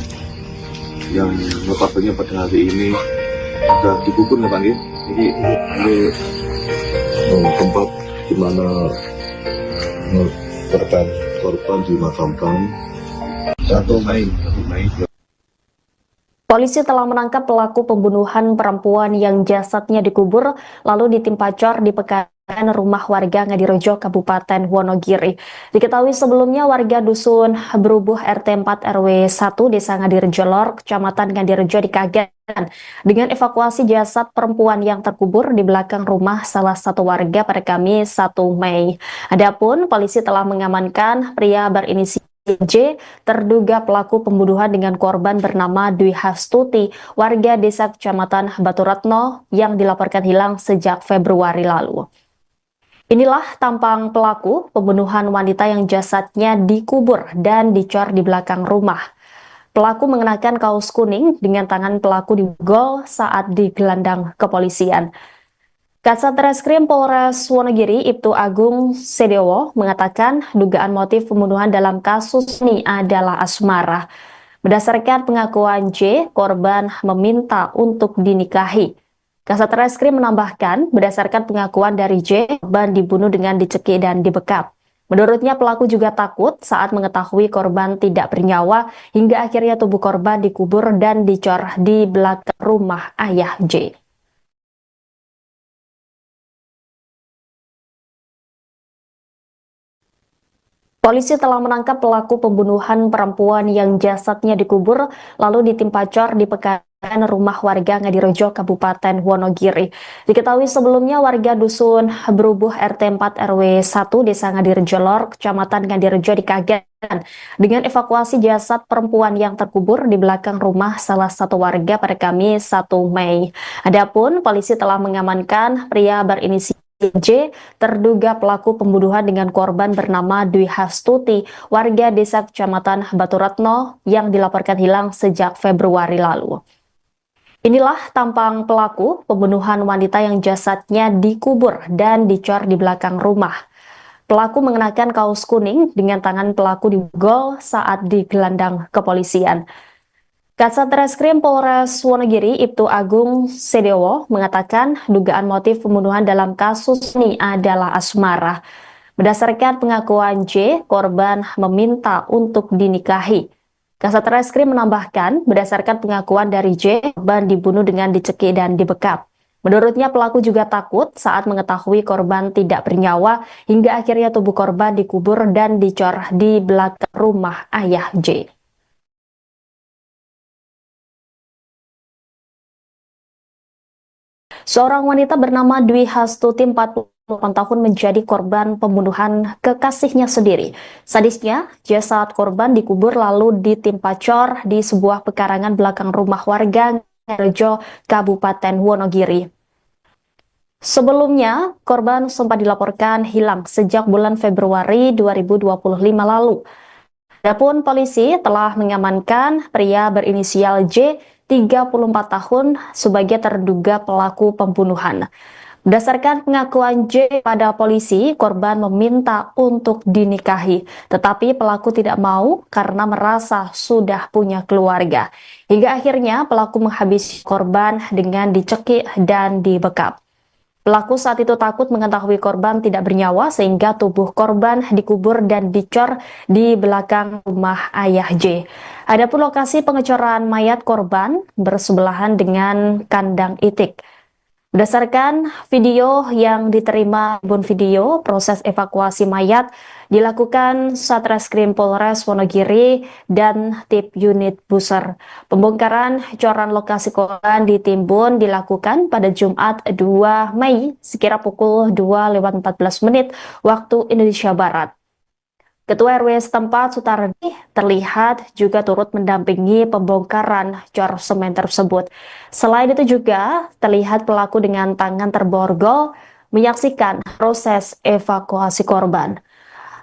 yang notabene pada hari ini sudah dikubur ya Pak. Jadi ini tempat di mana korban dimakamkan 1 Mei. Polisi telah menangkap pelaku pembunuhan perempuan yang jasadnya dikubur lalu ditimpa cor di pekarangan rumah warga Ngadirejo, Kabupaten Wonogiri. Diketahui sebelumnya warga dusun Berubuh RT 4 RW 1 Desa Ngadirejo Lor, Kecamatan Ngadirejo dikagetkan dengan evakuasi jasad perempuan yang terkubur di belakang rumah salah satu warga pada Kamis 1 Mei. Adapun polisi telah mengamankan pria berinisial J, terduga pelaku pembunuhan dengan korban bernama Dwi Hastuti, warga desa Kecamatan Baturatno yang dilaporkan hilang sejak Februari lalu. Inilah tampang pelaku pembunuhan wanita yang jasadnya dikubur dan dicor di belakang rumah. Pelaku mengenakan kaos kuning dengan tangan pelaku digol saat digelandang kepolisian. Kasat Reskrim Polres Wonogiri Ibtu Agung Sedewo mengatakan dugaan motif pembunuhan dalam kasus ini adalah asmara. Berdasarkan pengakuan J, korban meminta untuk dinikahi. Kasat Reskrim menambahkan, berdasarkan pengakuan dari J, korban dibunuh dengan dicekik dan dibekap. Menurutnya pelaku juga takut saat mengetahui korban tidak bernyawa hingga akhirnya tubuh korban dikubur dan dicor di belakang rumah ayah J. Polisi telah menangkap pelaku pembunuhan perempuan yang jasadnya dikubur lalu ditimpa cor di pekarangan rumah warga Ngadirejo, Kabupaten Wonogiri. Diketahui sebelumnya warga dusun Berubuh RT 4 RW 1 Desa Ngadirejo Lor, Kecamatan Ngadirejo dikagetkan dengan evakuasi jasad perempuan yang terkubur di belakang rumah salah satu warga pada Kamis 1 Mei. Adapun polisi telah mengamankan pria berinisial J, terduga pelaku pembunuhan dengan korban bernama Dwi Hastuti, warga desa Kecamatan Baturatno yang dilaporkan hilang sejak Februari lalu. Inilah tampang pelaku pembunuhan wanita yang jasadnya dikubur dan dicor di belakang rumah. Pelaku mengenakan kaos kuning dengan tangan pelaku digol saat digelandang kepolisian. Kasat Reskrim Polres Wonogiri Ibtu Agung Sedewo mengatakan dugaan motif pembunuhan dalam kasus ini adalah asmara. Berdasarkan pengakuan J, korban meminta untuk dinikahi. Kasat Reskrim menambahkan, berdasarkan pengakuan dari J, korban dibunuh dengan dicekik dan dibekap. Menurutnya pelaku juga takut saat mengetahui korban tidak bernyawa hingga akhirnya tubuh korban dikubur dan dicor di belakang rumah ayah J. Seorang wanita bernama Dwi Hastuti 48 tahun menjadi korban pembunuhan kekasihnya sendiri. Sadisnya, jasad korban dikubur lalu ditimpa cor di sebuah pekarangan belakang rumah warga Rejo, Kabupaten Wonogiri. Sebelumnya, korban sempat dilaporkan hilang sejak bulan Februari 2025 lalu. Adapun polisi telah mengamankan pria berinisial J, 34 tahun, sebagai terduga pelaku pembunuhan. Berdasarkan pengakuan J pada polisi, korban meminta untuk dinikahi, tetapi pelaku tidak mau karena merasa sudah punya keluarga. Hingga akhirnya pelaku menghabisi korban dengan dicekik dan dibekap. Pelaku saat itu takut mengetahui korban tidak bernyawa sehingga tubuh korban dikubur dan dicor di belakang rumah ayah J. Adapun lokasi pengecoran mayat korban bersebelahan dengan kandang itik. Berdasarkan video yang diterima Tribun Video, proses evakuasi mayat dilakukan Satreskrim Polres Wonogiri dan Tip Unit Buser. Pembongkaran coran lokasi korban di Timbun dilakukan pada Jumat 2 Mei sekira pukul 2:14 waktu Indonesia Barat. Ketua RW setempat Sutardi terlihat juga turut mendampingi pembongkaran cor semen tersebut. Selain itu juga terlihat pelaku dengan tangan terborgol menyaksikan proses evakuasi korban.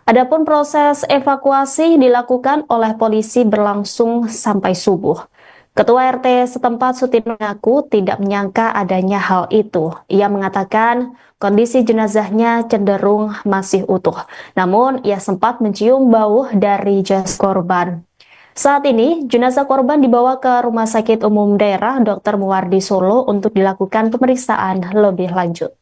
Adapun proses evakuasi dilakukan oleh polisi berlangsung sampai subuh. Ketua RT setempat Sutin mengaku tidak menyangka adanya hal itu. Ia mengatakan kondisi jenazahnya cenderung masih utuh. Namun, ia sempat mencium bau dari jasad korban. Saat ini, jenazah korban dibawa ke Rumah Sakit Umum Daerah Dr. Muwardi Solo untuk dilakukan pemeriksaan lebih lanjut.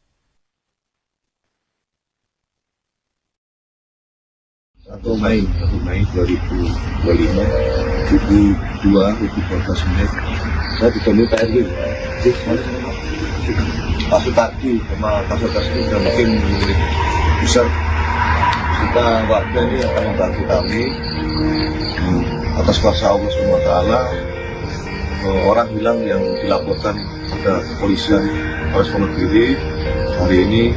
1 Mei 2025 pukul 2:14 saya ditemui Pak RW Pak Sutardi sama Pak Sutardi sudah mungkin besar kita warga ini akan membantu kami atas kuasa Allah SWT. Orang hilang yang dilaporkan pada kepolisian Polres Wonogiri hari ini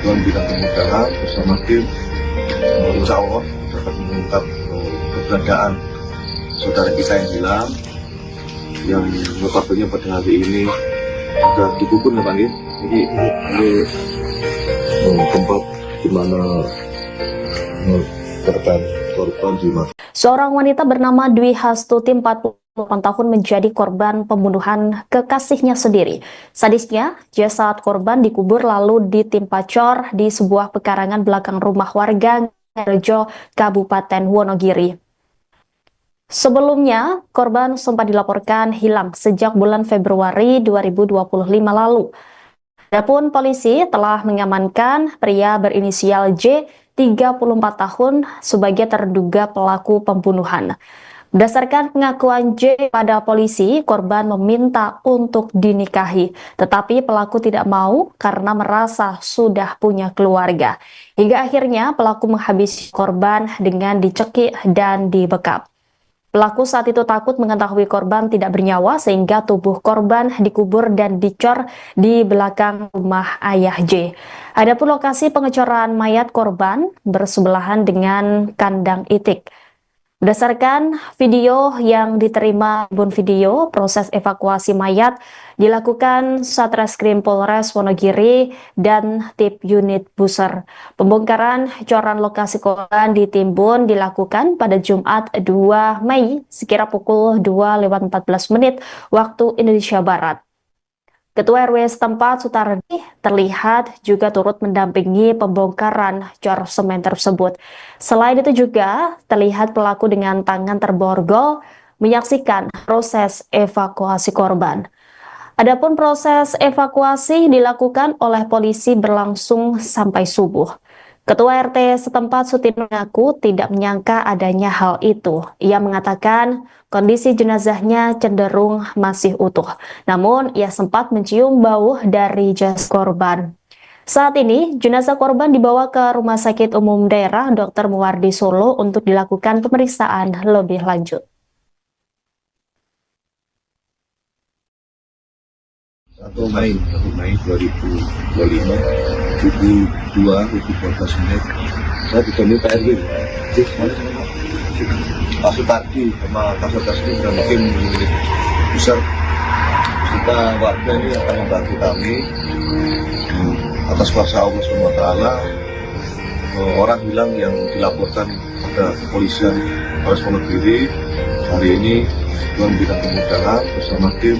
Tuhan berikan kemudahan bersama tim insya Allah dapat mengungkap keberadaan saudara kita yang hilang, yang notabene pada hari ini sudah dikubur ya Pak. Jadi ini tempat di mana korban dimakamkan. Seorang wanita bernama Dwi Hastuti 48 tahun menjadi korban pembunuhan kekasihnya sendiri. Sadisnya, jasad korban dikubur lalu ditimpa cor di sebuah pekarangan belakang rumah warga Rejo, Kabupaten Wonogiri. Sebelumnya, korban sempat dilaporkan hilang sejak bulan Februari 2025 lalu. Adapun polisi telah mengamankan pria berinisial J, 34 tahun, sebagai terduga pelaku pembunuhan. Berdasarkan pengakuan J pada polisi, korban meminta untuk dinikahi, tetapi pelaku tidak mau karena merasa sudah punya keluarga. Hingga akhirnya pelaku menghabisi korban dengan dicekik dan dibekap. Pelaku saat itu takut mengetahui korban tidak bernyawa sehingga tubuh korban dikubur dan dicor di belakang rumah ayah J. Adapun lokasi pengecoran mayat korban bersebelahan dengan kandang itik. Berdasarkan video yang diterima Tribun Video, proses evakuasi mayat dilakukan Satreskrim Polres Wonogiri dan Tip Unit Buser. Pembongkaran coran lokasi korban di Timbun dilakukan pada Jumat 2 Mei sekira pukul 2:14 waktu Indonesia Barat. Ketua RW setempat Sutardi terlihat juga turut mendampingi pembongkaran cor semen tersebut. Selain itu juga terlihat pelaku dengan tangan terborgol menyaksikan proses evakuasi korban. Adapun proses evakuasi dilakukan oleh polisi berlangsung sampai subuh. Ketua RT setempat Sutin mengaku tidak menyangka adanya hal itu. Ia mengatakan kondisi jenazahnya cenderung masih utuh. Namun, ia sempat mencium bau dari jasad korban. Saat ini, jenazah korban dibawa ke Rumah Sakit Umum Daerah Dr. Muwardi Solo untuk dilakukan pemeriksaan lebih lanjut. 1 Mei 2025 pukul 2:14 menit saya ditemui Pak RW Pak Sutardi sama Kasatgas dan tim besar kita warga ini akan membantu kami atas kuasa Allah SWT. Orang hilang yang dilaporkan pada kepolisian Polres Wonogiri hari ini Tuhan berikan kemudahan bersama tim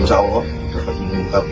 insya Allah dapat mengungkap